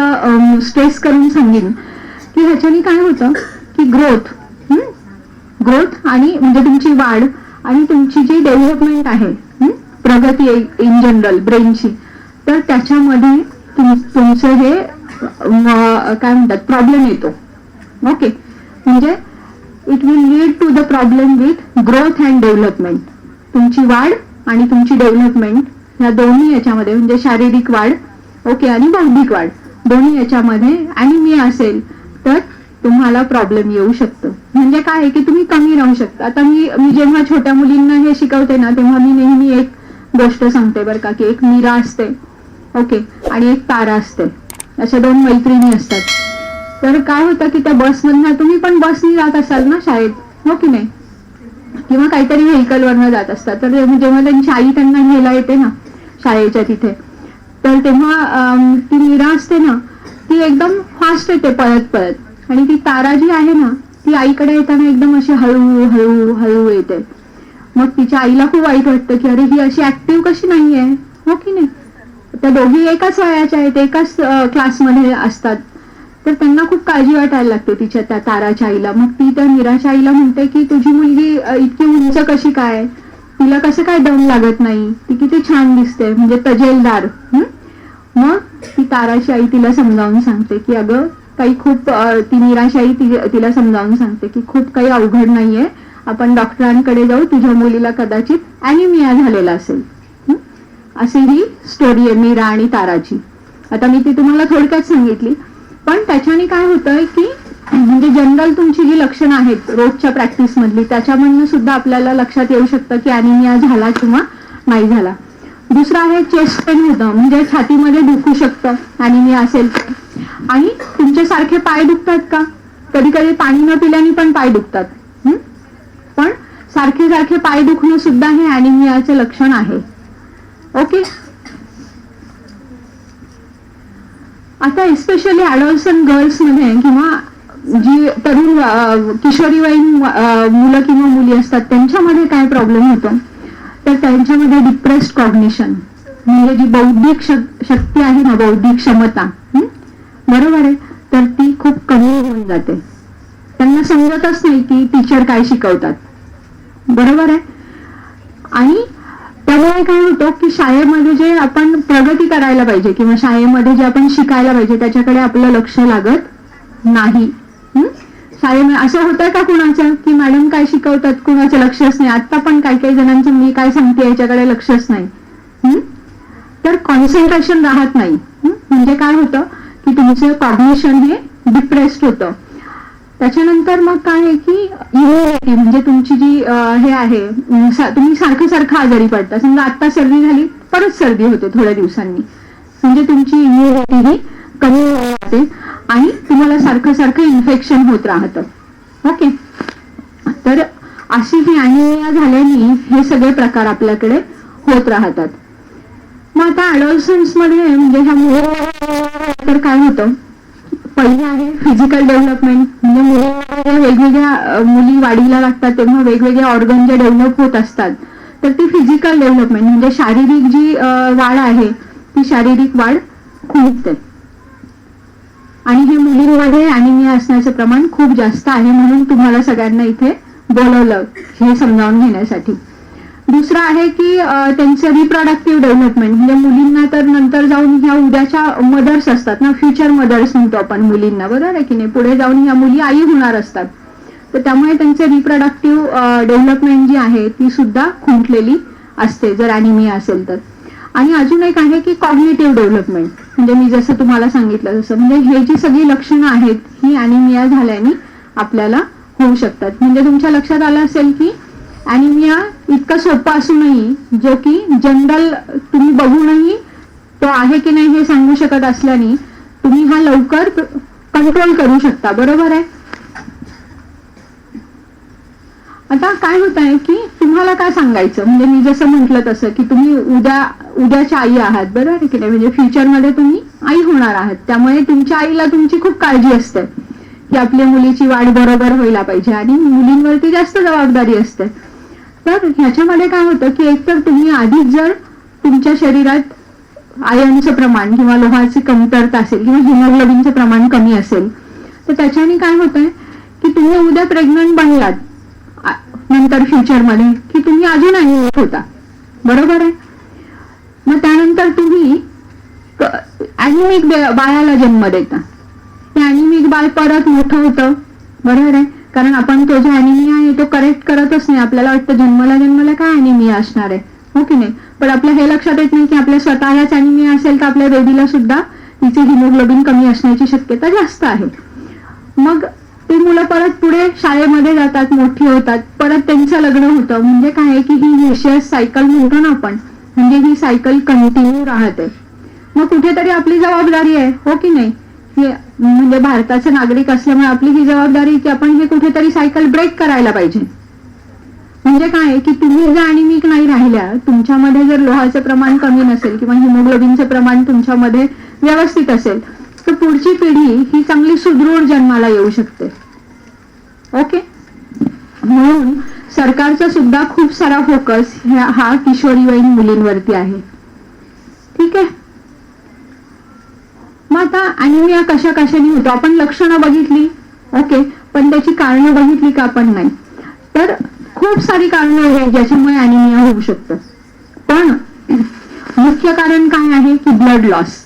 स्ट्रेस करून सांगेन की ह्याच्याने काय होतं की ग्रोथ आणि म्हणजे तुमची वाढ आणि तुमची जी डेव्हलपमेंट आहे, प्रगती इन जनरल ब्रेनची, तर त्याच्यामध्ये तुमचं हे काय म्हणतात प्रॉब्लेम येतो. ओके, म्हणजे it will lead to the problem with growth and development. तुमची वाढ आणि तुमची डेव्हलपमेंट ह्या दोन्ही याच्यामध्ये, म्हणजे शारीरिक वाढ, ओके, आणि बौद्धिक वाढ, दोन्ही याच्यामध्ये अॅनिमिया असेल तर तुम्हाला प्रॉब्लेम येऊ शकतो. म्हणजे काय आहे की तुम्ही कमी राहू शकता. आता मी जेव्हा छोट्या मुलींना हे शिकवते ना तेव्हा मी नेहमी एक गोष्ट सांगते बरं का, की एक मीरा असते, ओके, आणि एक तारा असते, अशा 2 मैत्रिणी असतात. तर काय होतं की त्या बसमधनं, तुम्ही पण बसनी जात असाल ना शाळेत, हो की नाही, किंवा काहीतरी व्हेकलवरनं जात असतात. तर जेव्हा त्यांची आई त्यांना घ्यायला येते ना शाळेच्या तिथे, तर तेव्हा ती मीरा असते ना, ती एकदम फास्ट येते पळत पळत, आणि ती तारा जी आहे ना ती आईकडे येताना एकदम अशी हळू हळू हळू येते. मग तिच्या आईला खूप वाईट वाटतं की अरे ही अशी ऍक्टिव्ह कशी नाहीये, हो की नाही. त्या दोघी एकाच वयाच्या आहेत, एकाच क्लासमध्ये असतात, तर त्यांना खूप काळजी वाटायला लागते तिच्या त्या ताराच्या आईला. मग ती त्या मीराच्या आईला म्हणते की तुझी मुलगी इतकी उंच कशी काय, तिला कसं काय दम लागत नाही, ती किती छान दिसते, म्हणजे तजेलदार. मग ती ताराची आई तिला समजावून सांगते की अगं काही खूप, ती मीराची आई तिला समजावून सांगते की खूप काही अवघड नाहीये, आपण डॉक्टरांकडे जाऊ, तुझ्या मुलीला कदाचित ॲनिमिया झालेला असेल. अशी ही स्टोरी आहे मीरा आणि ताराची. आता मी ती तुम्हाला थोडक्यात सांगितली, पण त्याच्याने काय होतंय की म्हणजे जनरल तुमची जी लक्षणं आहेत रोजच्या प्रॅक्टिस मधली, त्याच्यामधनं सुद्धा आपल्याला लक्षात येऊ शकतं की ॲनिमिया झाला किंवा नाही झाला. दुसरं आहे चेस्ट पेन होतं, म्हणजे छातीमध्ये दुखू शकतं ॲनिमिया असेल तर. आणि तुमचे सारखे पाय दुखतात का, कधी कधी पाणी न पिल्याने पण पाय दुखतात, पण सारखे सारखे पाय दुखणं सुद्धा हे ॲनिमियाचे लक्षण आहे. ओके. आता एस्पेशली ॲडॉल्संट गर्ल्स मध्ये किंवा जी तरुण किशोरीवयीन मुलं किंवा मुली असतात त्यांच्यामध्ये काय प्रॉब्लेम होतो, तर त्यांच्यामध्ये डिप्रेस्ड कॉग्निशन, म्हणजे जी बौद्धिक शक्ती आहे ना, बौद्धिक क्षमता, बरोबर आहे, तर ती खूप कमी होऊन जाते. त्यांना समजतच नाही की टीचर काय शिकवतात, बरोबर आहे. आणि त्यामुळे काय होतं की शाळेमध्ये जे आपण प्रगती करायला पाहिजे किंवा शाळेमध्ये जे आपण शिकायला पाहिजे त्याच्याकडे आपलं लक्ष लागत नाही. शाळेमध्ये असं होतंय का कुणाचं की मॅडम काय शिकवतात कुणाचं लक्षच नाही. आता पण काही काही जणांचं मी काय सांगते याच्याकडे लक्षच नाही, तर कॉन्सन्ट्रेशन राहत नाही. म्हणजे काय होतं की तुमचं कॉग्निशन हे डिप्रेस्ड होतं. त्याच्यानंतर मग काय आहे की इम्युनिटी, म्हणजे तुमची जी हे आहे, तुम्ही सारखं सारखं आजारी पडता. समजा आता सर्दी झाली परत सर्दी होते थोड्या दिवसांनी, म्हणजे तुमची इम्युनिटी ही कमी होते आणि तुम्हाला सारखं सारखं इन्फेक्शन होत राहतं. ओके. तर अशी ही ॲनिमिया झाल्याने हे सगळे प्रकार आपल्याकडे होत राहतात. मग आता ॲडॉलसन्स मध्ये म्हणजे ह्या मुली तर काय होतं, पहिलं आहे फिजिकल डेव्हलपमेंट, म्हणजे वेगवेगळ्या मुली वाढीला लागतात तेव्हा वेगवेगळे ऑर्गन जे डेव्हलप होत असतात, तर ती फिजिकल डेव्हलपमेंट म्हणजे शारीरिक जी वाढ आहे ती शारीरिक वाढ खुंटते. आणि हे मुलींमध्ये ॲनिमिया असण्याचं प्रमाण खूप जास्त आहे, म्हणून तुम्हाला सगळ्यांना इथे बोलवलं हे समजावून घेण्यासाठी. दुसरं आहे की त्यांचं रिप्रोडक्टिव्ह डेव्हलपमेंट, म्हणजे मुलींना तर नंतर जाऊन ह्या उद्याच्या मदर्स असतात ना, फ्युचर मदर्स म्हणतो आपण मुलींना, बरोबर आहे की नाही, पुढे जाऊन ह्या मुली आई होणार असतात. तर त्यामुळे त्यांचे रिप्रोडक्टिव्ह डेव्हलपमेंट जी आहे ती सुद्धा खुंटलेली असते जर ॲनिमिया असेल तर. आणि अजून एक आहे की कॉग्निटिव्ह डेव्हलपमेंट, म्हणजे मी जसं तुम्हाला सांगितलं तसं, म्हणजे हे जी सगळी लक्षणं आहेत ही ॲनिमिया झाल्याने आपल्याला होऊ शकतात. म्हणजे तुमच्या लक्षात आलं असेल की ॲनिमिया इतकं सोपं असूनही, जो की जनरल तुम्ही बघूनही तो आहे की नाही हे सांगू शकत असल्याने तुम्ही हा लवकर कंट्रोल करू शकता, बरोबर आहे. आता काय होत आहे की तुम्हाला काय सांगायचं, म्हणजे मी जसं म्हटलं तसं की तुम्ही उद्याच्या आई आहात, बरोबर आहे की नाही, म्हणजे फ्युचरमध्ये तुम्ही आई होणार आहात. त्यामुळे तुमच्या आईला तुमची खूप काळजी असते की आपल्या मुलीची वाढ बरोबर व्हायला पाहिजे आणि मुलींवरती जास्त जबाबदारी असते. तर ह्याच्यामध्ये काय होतं की एकतर तुम्ही आधीच जर तुमच्या शरीरात आयर्नचं प्रमाण किंवा लोहाची कमतरता असेल किंवा हिमोग्लोबिनचं प्रमाण कमी असेल, तर त्याच्याने काय होतंय की तुम्ही उद्या प्रेग्नंट बनलात नंतर फ्युचरमध्ये की तुम्ही अजून ॲनिमिक होता, बरोबर आहे. मग त्यानंतर तुम्ही ॲनिमिक बाळाला जन्म देता, ते ॲनिमिक बाळ परत मोठं होतं, बरोबर आहे, कारण आपण तो जो ॲनिमिया आहे तो करेक्ट करतच नाही. आपल्याला वाटतं जन्मला काय ॲनिमिया असणार आहे, हो की नाही, पण आपल्या हे लक्षात येत नाही की आपल्या स्वतःलाच ॲनिमिया असेल तर आपल्या बेबीला सुद्धा तिचे हिमोग्लोबिन कमी असण्याची शक्यता जास्त आहे. मग ते मुलं परत पुढे शाळेमध्ये जातात, मोठी होतात, परत त्यांचं लग्न होतं. म्हणजे काय आहे की ही व्हिशियस सायकल म्हणतो ना आपण, म्हणजे ही सायकल कंटिन्यू राहते. मग कुठेतरी आपली जबाबदारी आहे, हो की नाही, म्हणजे भारताचे नागरिक असल्यामुळे आपली ही जबाबदारी की आपण हे कुठेतरी सायकल ब्रेक करायला पाहिजे. म्हणजे काय आहे की तुम्ही जर अॅनिमिक नाही राहिल्या, तुमच्यामध्ये जर लोहाचं प्रमाण कमी नसेल किंवा हिमोग्लोबिनचं प्रमाण तुमच्यामध्ये व्यवस्थित असेल, तर पुढची पिढी ही चांगली सुदृढ जन्माला येऊ शकते. ओके, म्हणून सरकारचा सुद्धा खूप सारा फोकस हा किशोरीवयीन मुलींवरती आहे. ठीक आहे. मग आता अॅनिमिया कशा कशाने होतो, आपण लक्षणं बघितली, ओके, पण त्याची कारणं बघितली का आपण? नाही. तर खूप सारी कारणं आहेत ज्याच्यामुळे अॅनिमिया होऊ शकतं, पण मुख्य कारण काय आहे की ब्लड लॉस.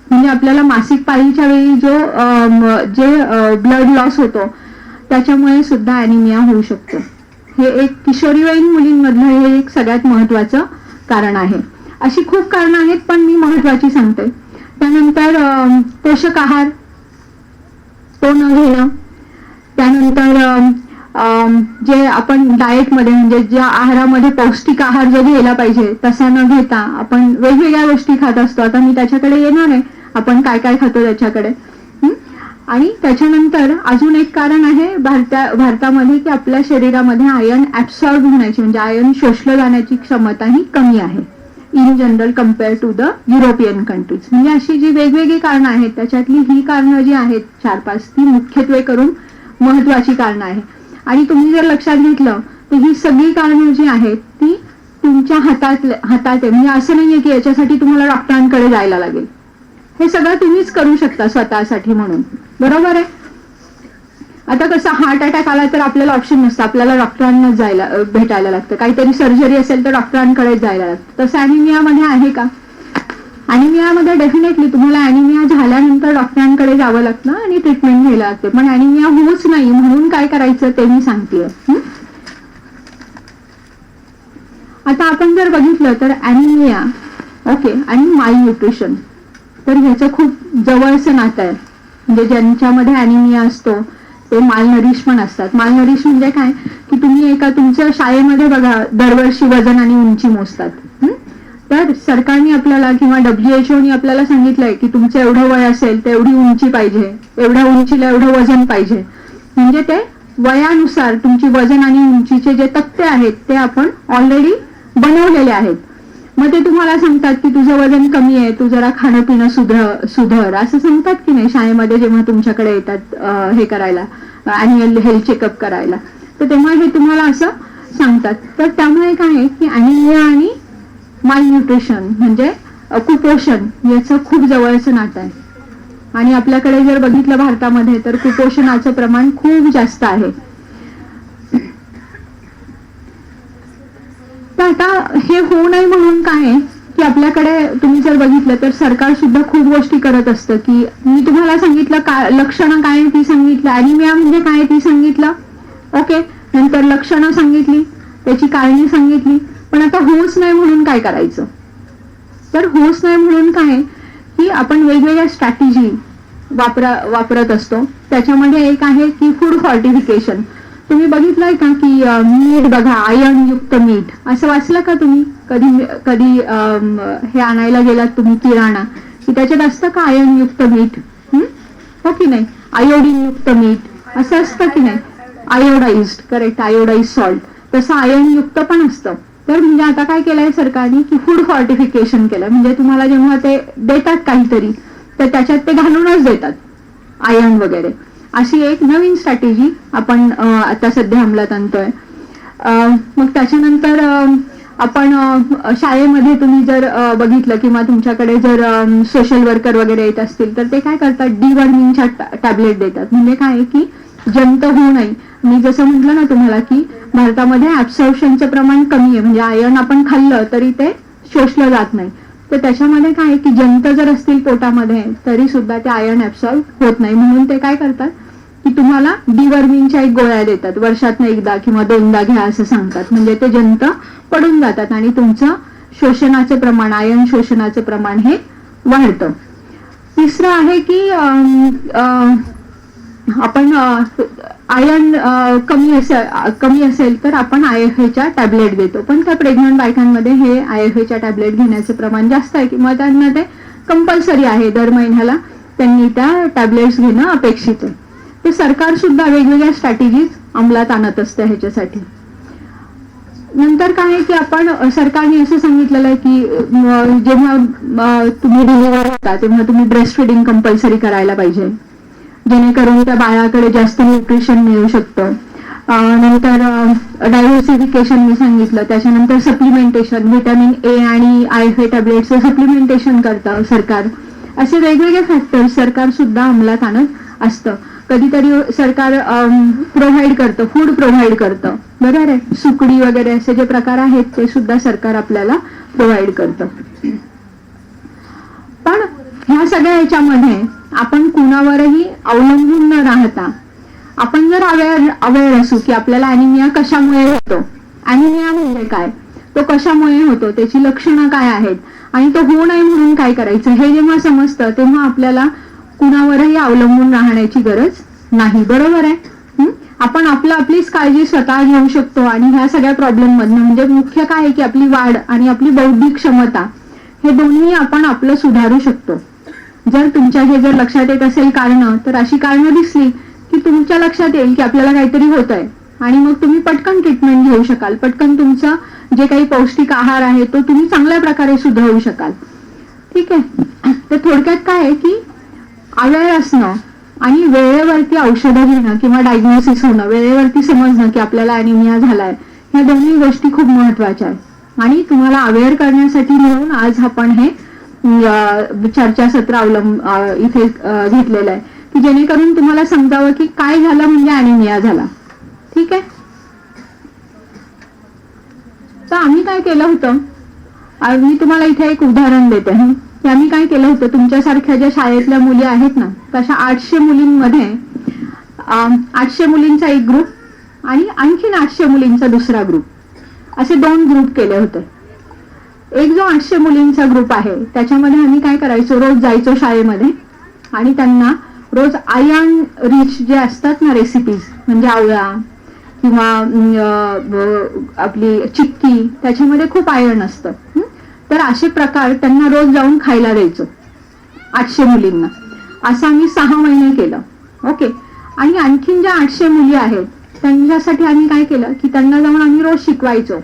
म्हणजे आपल्याला मासिक पाळीच्या वेळी जे ब्लड लॉस होतो त्याच्यामुळे सुद्धा अॅनिमिया होऊ शकतो. हे एक किशोरीवयीन मुलींमधलं हे एक सगळ्यात महत्वाचं कारण आहे. अशी खूप कारणं आहेत, पण मी महत्वाची सांगते. त्यानंतर पोषक आहार तो न घेणं, त्यानंतर जे आपण डाएटमध्ये म्हणजे ज्या आहारामध्ये पौष्टिक आहार जो घ्यायला पाहिजे तसा न घेता आपण वेगवेगळ्या गोष्टी खात असतो. आता मी त्याच्याकडे येणार आहे, आपण काय काय खातो त्याच्याकडे. आणि त्याच्यानंतर अजून एक कारण आहे भारतामध्ये की आपल्या शरीरामध्ये आयर्न ऍब्सॉर्ब होण्याची म्हणजे आयर्न शोषलं जाण्याची क्षमता ही कमी आहे in general compare to the European countries. म्हणजे अशी जी वेगवेगळी कारणं आहेत त्याच्यातली ही कारणं जी आहेत 4-5 ती मुख्यत्वे करून महत्वाची कारणं आहेत. आणि तुम्ही जर लक्षात घेतलं तर ही सगळी कारणं जी आहेत ती तुमच्या हातात आहे. म्हणजे असं नाहीये की याच्यासाठी तुम्हाला डॉक्टरांकडे जायला लागेल. हे सगळं तुम्हीच करू शकता स्वतःसाठी म्हणून. बरोबर आहे. आता कसं हार्ट अटॅक आला तर आपल्याला ऑप्शन नसतं, आपल्याला डॉक्टरांना भेटायला लागतं. काहीतरी सर्जरी असेल तर डॉक्टरांकडे जायला लागतं. तसं अॅनिमियामध्ये आहे का? अॅनिमियामध्ये डेफिनेटली तुम्हाला अॅनिमिया झाल्यानंतर डॉक्टरांकडे जावं लागतं आणि ट्रीटमेंट घ्यायला लागते. पण अॅनिमिया होऊच नाही म्हणून काय करायचं ते मी सांगतेय. आता आपण जर बघितलं तर अॅनिमिया, ओके, आणि मालन्यूट्रिशन, तर ह्याचं खूप जवळचं नातं आहे. म्हणजे ज्यांच्यामध्ये अॅनिमिया असतो ते मालनरिश पण असतात. मालनरिश म्हणजे काय की तुम्ही तुमच्या शाळेमध्ये बघा दरवर्षी वजन आणि उंची मोजतात. तर सरकारने आपल्याला किंवा WHO ने आपल्याला सांगितलंय की तुमचं एवढं वय असेल तर एवढी उंची पाहिजे, एवढ्या उंचीला एवढं वजन पाहिजे. म्हणजे ते वयानुसार तुमची वजन आणि उंचीचे जे तक्ते आहेत ते आपण ऑलरेडी बनवलेले आहेत. मग ते तुम्हाला सांगतात की तुझं वजन कमी आहे, तू जरा खाणं पिणं सुधर असं सांगतात की नाही शाळेमध्ये जेव्हा तुमच्याकडे येतात हे करायला, अॅन्युअल हेल्थ चेकअप करायला, तर तेव्हा हे तुम्हाला असं सांगतात. तर त्यामुळे काय आहे की अॅनिमिया आणि मालन्यूट्रिशन म्हणजे कुपोषण याचं खूप जवळचं नातं आहे. आणि आपल्याकडे जर बघितलं भारतामध्ये तर कुपोषणाचं प्रमाण खूप जास्त आहे. तर आता हे होऊ नये म्हणून काय आहे की आपल्याकडे तुम्ही जर बघितलं तर सरकार सुद्धा खूप गोष्टी करत असतं. की मी तुम्हाला सांगितलं लक्षणं काय ती सांगितलं, अॅनिमिया म्हणजे काय ती सांगितलं, ओके, नंतर लक्षणं सांगितली, त्याची कारणे सांगितली. पण आता होऊच नाही म्हणून काय करायचं? तर होऊच नाही म्हणून काय की आपण वेगवेगळ्या स्ट्रॅटेजी वापरत असतो. त्याच्यामध्ये एक आहे की फूड फॉर्टिफिकेशन. तुम्ही बघितलंय का की मीठ बघा, आयर्न युक्त मीठ, असं वाचलं का तुम्ही कधी हे आणायला गेलात तुम्ही किराणा की त्याच्यात असतं का आयर्न युक्त मीठ? हो की नाही? आयोडीन युक्त मीठ असं असतं की नाही? आयोडाइज्ड, करेक्ट, आयोडाइज सॉल्ट, तसं आयर्न युक्त पण असतं. तर म्हणजे आता काय केलंय सरकारने की फूड फॉर्टिफिकेशन केलं. म्हणजे तुम्हाला जेव्हा ते देतात काहीतरी तर त्याच्यात ते घालूनच देतात आयर्न वगैरे. अशी एक नवीन स्ट्रॅटेजी आपण आता सध्या अंमलात आणतोय. मग त्याच्यानंतर आपण शाळेमध्ये तुम्ही जर बघितलं किंवा तुमच्याकडे जर सोशल वर्कर वगैरे येत असतील तर ते काय करतात, डिवर्मिंगच्या टॅबलेट देतात. म्हणजे काय की जंत होऊ नये. मी जसं म्हटलं ना तुम्हाला की भारतामध्ये ऍब्सॉर्प्शनचं प्रमाण कमी आहे. म्हणजे आयर्न आपण खाल्लं तरी ते शोषलं जात नाही. तर त्याच्यामध्ये काय की जंत जर असतील पोटामध्ये तरी सुद्धा ते आयर्न ऍब्सॉर्ब होत नाही. म्हणून ते काय करतात की तुम्हाला डिवर्मिंगच्या एक गोळ्या देतात, वर्षातनं एकदा किंवा 2दा घ्या असं सांगतात. म्हणजे ते जंत पडून जातात आणि तुमचं शोषणाचं प्रमाण, आयर्न शोषणाचं प्रमाण हे वाढतं. तिसरं आहे की आपण आयर्न कमी असेल तर आपण IFAच्या टॅबलेट देतो. पण त्या प्रेग्नंट बायकांमध्ये हे IFAच्या टॅबलेट घेण्याचं प्रमाण जास्त आहे किंवा त्यांना ते कंपल्सरी आहे, दर महिन्याला त्यांनी त्या टॅबलेट्स घेणं अपेक्षित आहे. ते सरकार सुद्धा वेगवेगळ्या स्ट्रॅटेजीज अंमलात आणत असते ह्याच्यासाठी. नंतर काय आहे की आपण सरकारने असं सांगितलेलं आहे की जेव्हा तुम्ही डिलिव्हर होता तेव्हा तुम्ही ब्रेस्ट फिडिंग कंपल्सरी करायला पाहिजे, जेणेकरून त्या बाळाकडे जास्त न्यूट्रिशन मिळू शकतं. नंतर डायव्हर्सिफिकेशन मी सांगितलं, त्याच्यानंतर सप्लिमेंटेशन, व्हिटॅमिन ए आणि आय हे टॅबलेटचं सप्लिमेंटेशन करतं सरकार. असे वेगवेगळे फॅक्टर्स सरकार सुद्धा अंमलात आणत असतं. कधीतरी सरकार प्रोव्हाइड करतं, फूड प्रोव्हाइड करतं, बरोबर आहे. सुकडी वगैरे असे जे प्रकार आहेत ते सुद्धा सरकार आपल्याला प्रोव्हाइड करतं. पण ह्या सगळ्या ह्याच्यामध्ये आपण कुणावरही अवलंबून न राहता आपण जर अवेअर असू की आपल्याला अॅनिमिया कशामुळे होतो, अॅनिमिया म्हणजे काय, तो कशामुळे होतो, त्याची लक्षणं काय आहेत आणि तो होऊ नये म्हणून काय करायचं, हे जेव्हा समजतं तेव्हा आपल्याला कुणावरही अवलंबून राहण्याची गरज नाही. बरोबर आहे. आपण आपलीच काळजी स्वतः घेऊ शकतो आणि ह्या सगळ्या प्रॉब्लेम मधनं म्हणजे मुख्य काय आहे की आपली वाढ आणि आपली बौद्धिक क्षमता हे दोन्ही आपण आपलं सुधारू शकतो. जर तुमच्या हे जर लक्षात येत असेल कारणं, तर अशी कारणं दिसली की तुमच्या लक्षात येईल की आपल्याला काहीतरी होत आहे आणि मग तुम्ही पटकन ट्रीटमेंट घेऊ शकाल, पटकन तुमचा जे काही पौष्टिक आहार आहे तो तुम्ही चांगल्या प्रकारे सुधारू शकाल. ठीक आहे. तर थोडक्यात काय आहे की अवेअर असणं आणि वेळेवरती औषधं घेणं किंवा डायग्नोसिस होणं, वेळेवरती समजणं की आपल्याला अॅनिमिया झालाय, ह्या दोन्ही गोष्टी खूप महत्वाच्या आहेत. आणि तुम्हाला अवेअर करण्यासाठी म्हणून आज आपण हे चर्चासत्र इथे घेतलेलं आहे की जेणेकरून तुम्हाला समजावं की काय झालं म्हणजे अॅनिमिया झाला. ठीक आहे. तर आम्ही काय केलं होतं, मी तुम्हाला इथे एक उदाहरण देते. की आम्ही काय केलं होतं, तुमच्यासारख्या ज्या शाळेतल्या मुली आहेत ना, तशा 800 मुलींमध्ये 800 मुलींचा एक ग्रुप आणि आणखीन 800 मुलींचा दुसरा ग्रुप, असे 2 ग्रुप केले होते. एक जो 800 मुलींचा ग्रुप आहे त्याच्यामध्ये आम्ही काय करायचो, रोज जायचो शाळेमध्ये आणि त्यांना रोज आयर्न रिच जे असतात ना रेसिपीज, म्हणजे आवळा किंवा आपली चिक्की, त्याच्यामध्ये खूप आयर्न असतं. तर असे प्रकार त्यांना रोज जाऊन खायला द्यायचो 800 मुलींना. असं आम्ही 6 महिने केलं. ओके. आणि आणखीन ज्या 800 मुली आहेत त्यांच्यासाठी आम्ही काय केलं की त्यांना जाऊन आम्ही रोज शिकवायचो.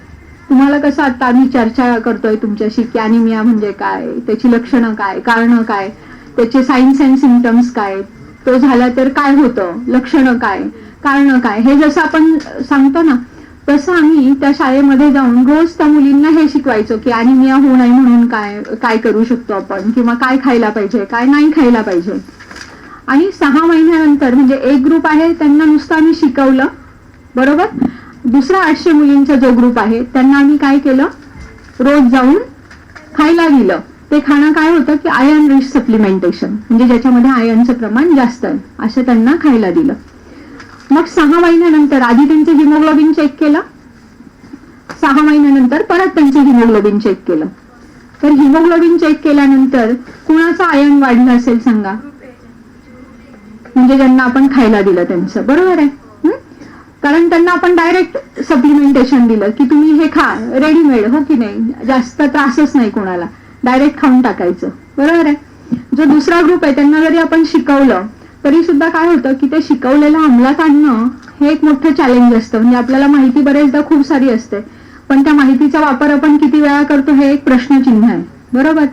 तुम्हाला कसं आता आम्ही चर्चा करतोय तुमच्याशी की अॅनिमिया म्हणजे काय, त्याची लक्षणं काय, कारणं काय, त्याचे साइन्स अँड सिम्पटम्स काय, तो झाला तर काय होतं, लक्षणं काय, कारणं काय, हे जसं आपण सांगतो ना, तसं आम्ही त्या शाळेमध्ये जाऊन रोज त्या मुलींना हे शिकवायचो की अॅनिमिया होऊ नये म्हणून काय काय करू शकतो आपण, किंवा काय खायला पाहिजे, काय नाही खायला पाहिजे. आणि 6 महिन्यानंतर म्हणजे एक ग्रुप आहे त्यांना नुसतं आम्ही शिकवलं, बरोबर. दुसरा 800 मुलींचा जो ग्रुप आहे त्यांना आम्ही काय केलं, रोज जाऊन खायला दिलं. ते खाणं काय होतं की आयर्न रिच सप्लिमेंटेशन, म्हणजे ज्याच्यामध्ये आयर्नचं प्रमाण जास्त आहे, असं त्यांना खायला दिलं. मग 6 महिन्यानंतर आधी त्यांचं हिमोग्लोबिन चेक केलं, 6 महिन्यानंतर परत त्यांचं हिमोग्लोबिन चेक केलं. तर हिमोग्लोबिन चेक केल्यानंतर कुणाचं आयर्न वाढलं असेल सांगा, म्हणजे ज्यांना आपण खायला दिलं त्यांचं, बरोबर आहे. कारण त्यांना आपण डायरेक्ट सप्लिमेंटेशन दिलं की तुम्ही हे खा, रेडीमेड, हो की नाही, जास्त त्रासच नाही कोणाला, डायरेक्ट खाऊन टाकायचं, बरोबर आहे. जो दुसरा ग्रुप आहे त्यांना जरी आपण शिकवलं तरी सुद्धा काय होतं की ते शिकवलेलं अंमलात आणणं हे एक मोठं चॅलेंज असतं. म्हणजे आपल्याला माहिती बरेचदा खूप सारी असते, पण त्या माहितीचा वापर आपण किती वेळा करतो हे एक प्रश्नचिन्ह आहे, बरोबर.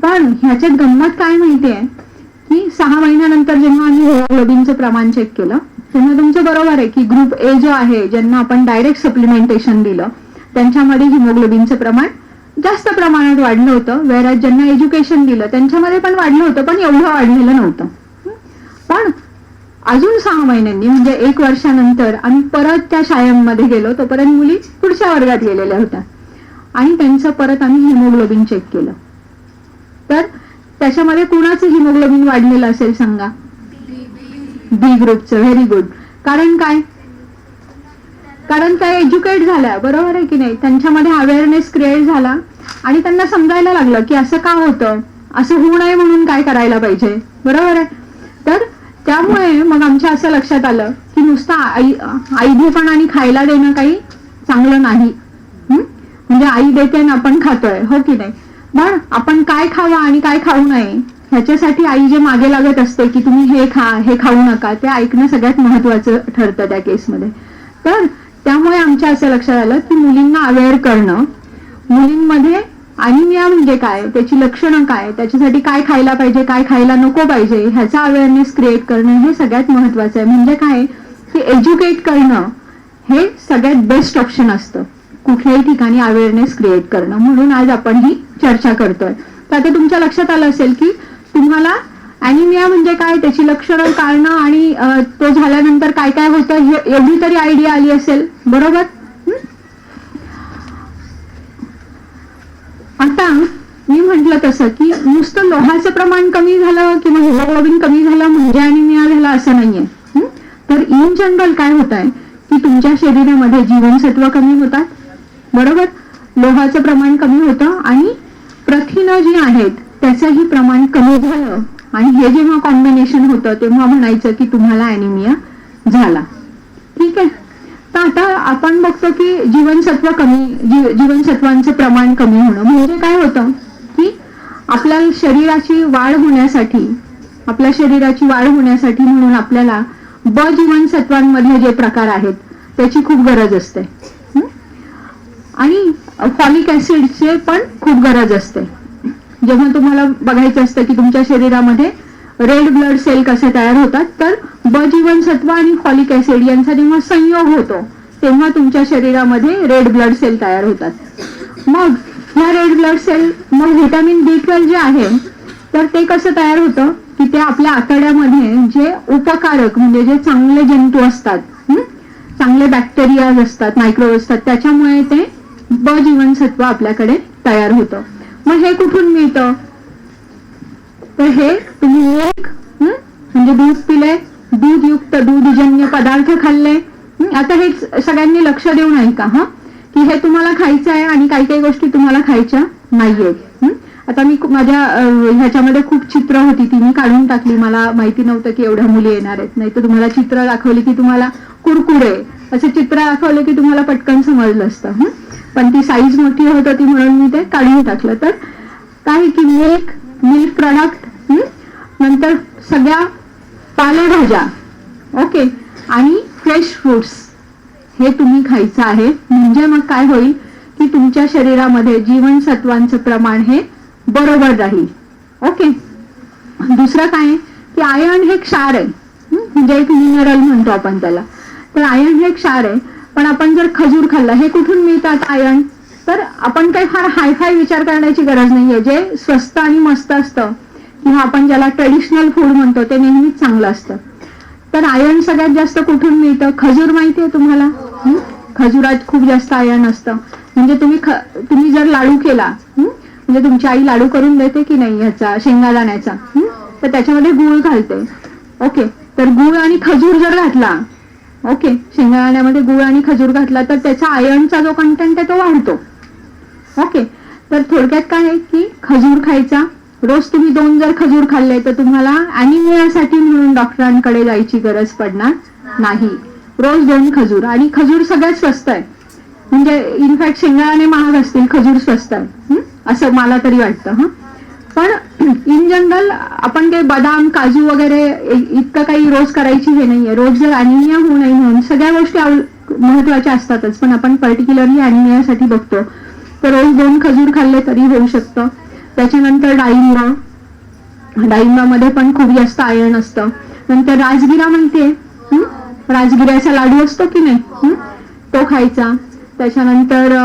पण ह्याच्यात गंमत काय माहितीये की 6 महिन्यानंतर जेव्हा आम्ही हिमोग्लोबिनचं प्रमाण चेक केलं तेव्हा तुमचं बरोबर आहे की ग्रुप ए जो आहे, ज्यांना आपण डायरेक्ट सप्लिमेंटेशन दिलं, त्यांच्यामध्ये हिमोग्लोबिनचं प्रमाण जास्त प्रमाणात वाढलं होतं. वेळात ज्यांना एज्युकेशन दिलं त्यांच्यामध्ये पण वाढलं होतं, पण एवढं वाढलेलं नव्हतं. पण अजून 6 महिन्यांनी म्हणजे 1 वर्षानंतर आम्ही परत त्या शाळांमध्ये गेलो, तोपर्यंत मुली पुढच्या वर्गात गेलेल्या होत्या आणि त्यांचं परत आम्ही हिमोग्लोबिन चेक केलं. तर त्याच्यामध्ये कुणाचं हिमोग्लोबिन वाढलेलं असेल सांगा, बी ग्रुपचं. Very good. कारण काय, कारण त्या एज्युकेट झाल्या, बरोबर आहे की नाही, त्यांच्यामध्ये अवेअरनेस क्रिएट झाला आणि त्यांना समजायला लागलं की असं का होतं, असं होऊ नये म्हणून काय करायला पाहिजे, बरोबर आहे. तर त्यामुळे मग आमच्या असं लक्षात आलं की नुसतं आईभूपण आणि खायला देणं काही चांगलं नाही. म्हणजे आई देते आणि आपण खातोय, हो की नाही, पण आपण काय खावं आणि काय खाऊ नये ह्याच्यासाठी आई जे मागे लागत असते की तुम्ही हे खा, हे खाऊ नका, ते ऐकणं सगळ्यात महत्वाचं ठरतं त्या केसमध्ये. तर त्यामुळे आमच्या असं लक्षात आलं की मुलींना अवेअर करणं, मुलींमध्ये अॅनिमिया म्हणजे काय, त्याची लक्षणं काय, त्याच्यासाठी काय खायला पाहिजे, काय खायला नको पाहिजे, ह्याचा अवेअरनेस क्रिएट करणं हे सगळ्यात महत्वाचं आहे. म्हणजे काय की एज्युकेट करणं हे सगळ्यात बेस्ट ऑप्शन असतं कुठल्याही ठिकाणी अवेअरनेस क्रिएट करणं. म्हणून आज आपण ही चर्चा करतोय. तर आता तुमच्या लक्षात आलं असेल की तुम्हाला अॅनिमिया म्हणजे काय, त्याची लक्षणं, कारणं आणि तो झाल्यानंतर काय काय होतं हे एवढी तरी आयडिया आली असेल, बरोबर. आता मी म्हटलं तसं की नुसतं लोहाचं प्रमाण कमी झालं किंवा हिमोग्लोबिन कमी झालं म्हणजे अॅनिमिया झाला असं नाहीये. तर इन जनरल काय होत आहे की तुमच्या शरीरामध्ये जीवनसत्व कमी होतात, बरोबर, लोहाचं प्रमाण कमी होतं आणि प्रथिनं जी आहेत त्याचंही प्रमाण कमी झालं आणि हे जेव्हा कॉम्बिनेशन होतं तेव्हा म्हणायचं की तुम्हाला अॅनिमिया झाला. ठीक आहे. तर आता आपण बघतो की जीवनसत्व कमी, जीवनसत्वांचं प्रमाण कमी होणं म्हणजे काय होतं की आपल्या शरीराची वाढ होण्यासाठी म्हणून आपल्याला ब जीवनसत्वांमधले जे प्रकार आहेत त्याची खूप गरज असते आणि फॉलिक ऍसिडचे पण खूप गरज असते. जेव्हा तुम्हाला बघायचं असतं की तुमच्या शरीरामध्ये रेड ब्लड सेल कसे तयार होतात, तर ब जीवनसत्व आणि फॉलिक ऍसिड यांचा जेव्हा संयोग होतो तेव्हा तुमच्या शरीरामध्ये रेड ब्लड सेल तयार होतात. मग ह्या रेड ब्लड सेल, मग व्हिटॅमिन B12 जे आहे तर ते कसं तयार होतं की ते आपल्या आतड्यामध्ये जे उपकारक म्हणजे जे चांगले जंतू असतात, चांगले बॅक्टेरियाज असतात, मायक्रोब असतात, त्याच्यामुळे ते ब जीवनसत्व आपल्याकडे तयार होतं. मग हे कुठून मिळतं, तर हे तुम्ही मिल्क म्हणजे दूध पिले, दूधयुक्त दूधजन्य पदार्थ खाल्ले. आता हे सगळ्यांनी लक्ष देऊन ऐका की हे तुम्हाला खायचं आहे आणि काही काही गोष्टी तुम्हाला खायच्या नाहीयेत. आता मी माझ्या ह्याच्यामध्ये खूप चित्र होती ती मी काढून टाकली, मला माहिती नव्हतं की एवढ्या मुली येणार आहेत. नाही तर तुम्हाला चित्र दाखवली की तुम्हाला कुरकुरे असे चित्र दाखवले की तुम्हाला पटकन समजलं असतं. पण ती साईज मोठी होत होती म्हणून मी ते काढून टाकलं. तर काय की मिल्क प्रॉडक्ट, नंतर सगळ्या पालेभाज्या, ओके, आणि फ्रेश फ्रुट्स हे तुम्ही खायचं आहे. म्हणजे मग काय होईल की तुमच्या शरीरामध्ये जीवनसत्वांचं प्रमाण हे बरोबर राहील. ओके. दुसरं काय की आयर्न हे क्षार आहे, म्हणजे एक मिनरल म्हणतो आपण त्याला. तर आयर्न हे क्षार आहे, पण आपण जर खजूर खाल्ला, हे कुठून मिळतात आयर्न, तर आपण काही फार हायफाय विचार करण्याची गरज नाहीये. जे स्वस्त आणि मस्त असतं किंवा आपण ज्याला ट्रेडिशनल फूड म्हणतो ते नेहमीच चांगलं असतं. तर आयर्न सगळ्यात जास्त कुठून मिळतं, खजूर माहितीये तुम्हाला, खजुरात खूप जास्त आयर्न असतं. म्हणजे तुम्ही जर लाडू केला, म्हणजे तुमची आई लाडू करून देते की नाही ह्याचा शेंगादाण्याचा, तर त्याच्यामध्ये गूळ घालते. ओके. तर गूळ आणि खजूर जर घातला, ओके, शेंगादाण्यामध्ये गूळ आणि खजूर घातला तर त्याचा आयर्नचा जो कंटेंट आहे तो वाढतो. ओके. तर थोडक्यात काय आहे की खजूर खायचा, रोज तुम्ही 2 जर खजूर खाल्ले तर तुम्हाला अॅनिमियासाठी म्हणून डॉक्टरांकडे जायची गरज पडणार नाही. रोज 2 खजूर, आणि खजूर सगळ्यात स्वस्त आहे. म्हणजे इनफॅक्ट शेंगादाणे महाग असतील, खजूर स्वस्त आहे असं मला तरी वाटतं. पण इन जनरल आपण ते बदाम, काजू वगैरे इतकं काही रोज करायची हे नाहीये. रोज जर अॅनिमिया होऊ नये म्हणून सगळ्या गोष्टी महत्वाच्या असतातच, पण आपण पर्टिक्युलरली अॅनिमियासाठी बघतो. तर रोज 2 खजूर खाल्ले तरी होऊ शकतं. त्याच्यानंतर डाळिंबामध्ये पण खूप जास्त आयर्न असतं. नंतर राजगिरा माहितीये, राजगिऱ्याचा लाडू असतो की नाही, तो खायचा. त्याच्यानंतर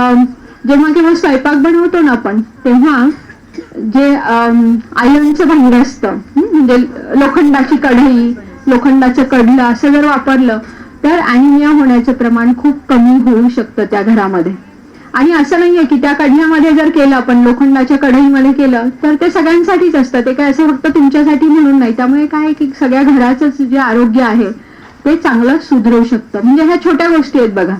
जेव्हा केव्हा स्वयंपाक बनवतो ना आपण, तेव्हा जे आयर्नचं भांडं असतं, म्हणजे लोखंडाची कढई, लोखंडाचं कडलं असं जर वापरलं तर अॅनिमिया होण्याचं प्रमाण खूप कमी होऊ शकतं त्या घरामध्ये. आणि असं नाहीये की त्या कढईमध्ये जर केलं आपण, लोखंडाच्या कढईमध्ये केलं तर ते सगळ्यांसाठीच असतं, ते काय असं फक्त तुमच्यासाठी म्हणून नाही. त्यामुळे काय की सगळ्या घराचं जे आरोग्य आहे ते चांगलं सुधरू शकतं. म्हणजे ह्या छोट्या गोष्टी आहेत बघा.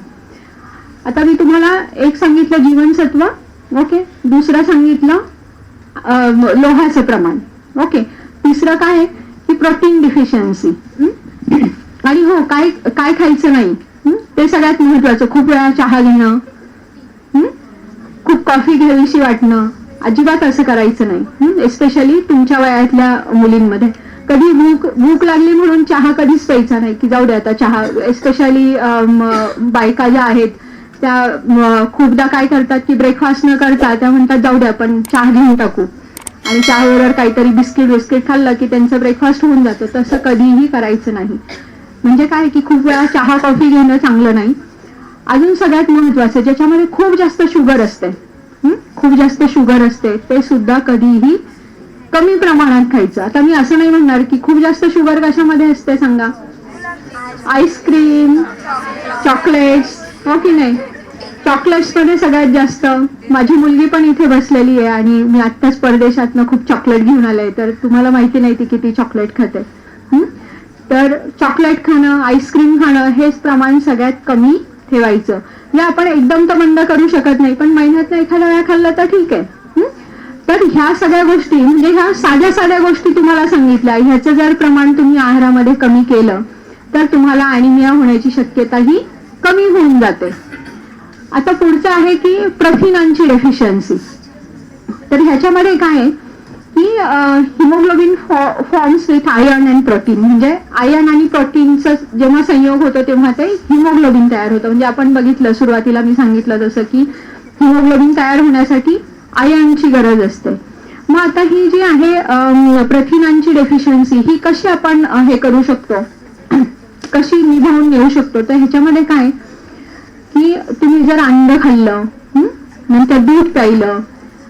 आता मी तुम्हाला एक सांगितलं जीवनसत्व, ओके, दुसरं सांगितलं लोहाचं प्रमाण, ओके, तिसरं काय आहे की प्रोटीन डिफिशियन्सी. आणि हो, काय काय खायचं नाही ते सगळ्यात महत्वाचं. खूप वेळा चहा घेणं, खूप कॉफी घ्यावीशी वाटणं, अजिबात असं करायचं नाही, एस्पेशली तुमच्या वयातल्या मुलींमध्ये. कधी भूक लागली म्हणून चहा कधीच प्यायचा नाही, की जाऊ दे आता चहा. एस्पेशली बायका ज्या आहेत त्या खूपदा काय करतात की ब्रेकफास्ट न करता त्या म्हणतात जाऊ दे आपण चहा घेऊन टाकू, आणि चहाबरोबर काहीतरी बिस्किट खाल्लं की त्यांचं ब्रेकफास्ट होऊन जातं. तसं कधीही करायचं नाही. म्हणजे काय की खूप वेळा चहा कॉफी घेणं चांगलं नाही. अजून सगळ्यात महत्वाचं, ज्याच्यामध्ये खूप जास्त शुगर असते, खूप जास्त शुगर असते, ते सुद्धा कधीही कमी प्रमाणात खायचं. आता मी असं नाही म्हणणार की खूप जास्त शुगर कशामध्ये असते सांगा. आईस्क्रीम, चॉकलेट्स, हो की नाही. चॉकलेट्स मध्ये सगळ्यात जास्त. माझी मुलगी पण इथे बसलेली आहे आणि मी आत्ताच परदेशातनं खूप चॉकलेट घेऊन आले, तर तुम्हाला माहिती नाही ती किती चॉकलेट खाते. तर चॉकलेट खाणं, आईस्क्रीम खाणं हेच प्रमाण सगळ्यात कमी ठेवायचं. हे आपण एकदम तर बंद करू शकत नाही, पण महिन्यातनं एखाद्या वेळा खाल्लं तर ठीक आहे. तर ह्या सगळ्या गोष्टी, म्हणजे ह्या साध्या गोष्टी तुम्हाला सांगितल्या, ह्याचं जर प्रमाण तुम्ही आहारामध्ये कमी केलं तर तुम्हाला ॲनिमिया होण्याची शक्यताही कमी होऊन जाते. आता पुढचं आहे की प्रथिनांची डेफिशियन्सी. तर ह्याच्यामध्ये काय आहे की haemoglobin forms with iron and protein. म्हणजे आयर्न आणि प्रोटीनचा जेव्हा संयोग होतो तेव्हा ते हिमोग्लोबिन तयार होतं. म्हणजे आपण बघितलं सुरुवातीला मी सांगितलं जसं की हिमोग्लोबिन तयार होण्यासाठी आयर्नची गरज असते. मग आता ही जी आहे प्रथिनांची डेफिशियन्सी ही कशी आपण हे करू शकतो, कशी निभावून घेऊ शकतो. तर ह्याच्यामध्ये काय की तुम्ही जर अंड खाल्लं, नंतर दूध प्यायलं,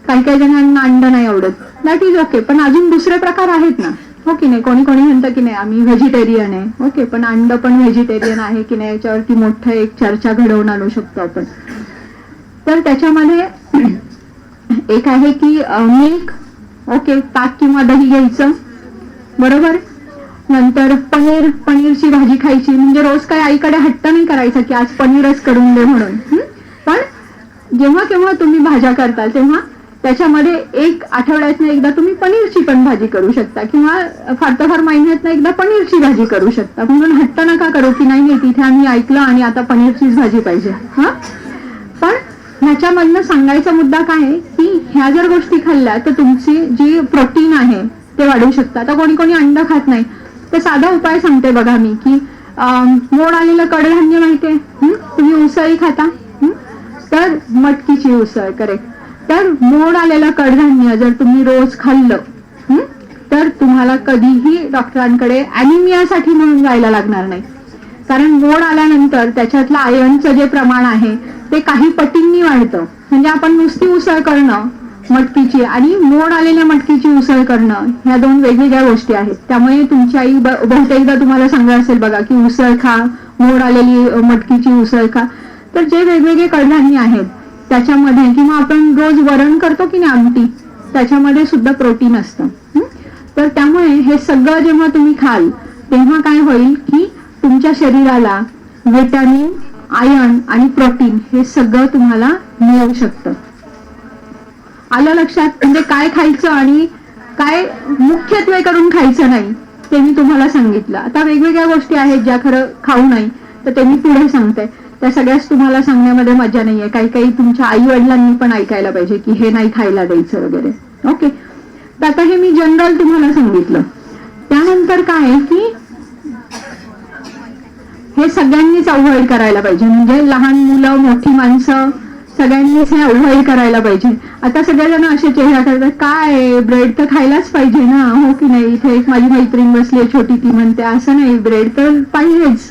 काही जणांना अंड नाही आवडत, दॅट इज ओके, पण अजून दुसरे प्रकार आहेत ना, हो की नाही. कोणी म्हणतं की नाही आम्ही व्हेजिटेरियन आहे, ओके, पण अंड पण व्हेजिटेरियन आहे की नाही याच्यावरती मोठं एक चर्चा घडवून आणू शकतो आपण. तर त्याच्यामध्ये एक आहे की मिल्क, ओके, ताक किंवा दही घ्यायचं, बरोबर. नंतर पनीरची भाजी खायची. म्हणजे रोज काही आईकडे हट्ट नाही करायचा की आज पनीरच करून दे म्हणून, पण जेव्हा केव्हा तुम्ही भाज्या करताल तेव्हा त्याच्यामध्ये एक आठवड्यातनं एकदा तुम्ही पनीरची पण भाजी करू शकता, किंवा फार तर फार महिन्यातनं एकदा पनीरची भाजी करू शकता. म्हणून हट्ट नका करू की नाही तिथे आम्ही ऐकलं आणि आता पनीरचीच भाजी पाहिजे. पण ह्याच्यामधनं सांगायचा मुद्दा काय आहे की ह्या जर गोष्टी खाल्ल्या तर तुमची जी प्रोटीन आहे ते वाढवू शकता. आता कोणी अंड खात नाही, तर साधा उपाय सांगते बघा मी की मोड आलेलं कडधान्य माहितीये, तुम्ही उसळी खाता, तर मटकीची उसळ, करेक्ट. तर मोड आलेलं कडधान्य जर तुम्ही रोज खाल्लं तर तुम्हाला कधीही डॉक्टरांकडे ॲनिमियासाठी म्हणून जायला लागणार नाही. कारण मोड आल्यानंतर त्याच्यातलं आयर्नचं जे प्रमाण आहे ते काही पटींनी वाढतं. म्हणजे आपण नुसती उसळ करणं मटकीची आणि मोड आलेल्या मटकीची उसळ करणं ह्या दोन वेगवेगळ्या गोष्टी आहेत. त्यामुळे तुमची आई बहुतेकदा तुम्हाला सांगत असेल बघा की उसळ खा, मोड आलेली मटकीची उसळ खा. तर जे वेगवेगळे कडधान्य आहेत त्याच्यामध्ये, किंवा आपण रोज वरण करतो की नाही आमटी, त्याच्यामध्ये सुद्धा प्रोटीन असतं. तर त्यामुळे हे सगळं जेव्हा तुम्ही खाल तेव्हा काय होईल की तुमच्या शरीराला व्हिटॅमिन, आयर्न आणि प्रोटीन हे सगळं तुम्हाला मिळू शकतं. आलं लक्षात. म्हणजे काय खायचं आणि काय मुख्यत्वे करून खायचं नाही ते मी तुम्हाला सांगितलं. आता वेगवेगळ्या गोष्टी आहेत ज्या खरं खाऊ नाही, तर ते मी पुढे सांगते. त्या सगळ्याच तुम्हाला सांगण्यामध्ये मजा नाहीये. काही तुमच्या आई वडिलांनी पण ऐकायला पाहिजे की हे नाही खायला द्यायचं वगैरे, ओके. तर आता हे मी जनरल तुम्हाला सांगितलं. त्यानंतर काय आहे की हे सगळ्यांनीच अवॉइड करायला पाहिजे. म्हणजे लहान मुलं, मोठी माणसं सगळ्यांनीच हे अवॉइड करायला पाहिजे. आता सगळेजण असे चेहरा करतात, काय ब्रेड तर खायलाच पाहिजे ना, हो की नाही. इथे एक माझी मैत्रीण बसली आहे छोटी, ती म्हणते असं नाही, ब्रेड तर पाहिजेच,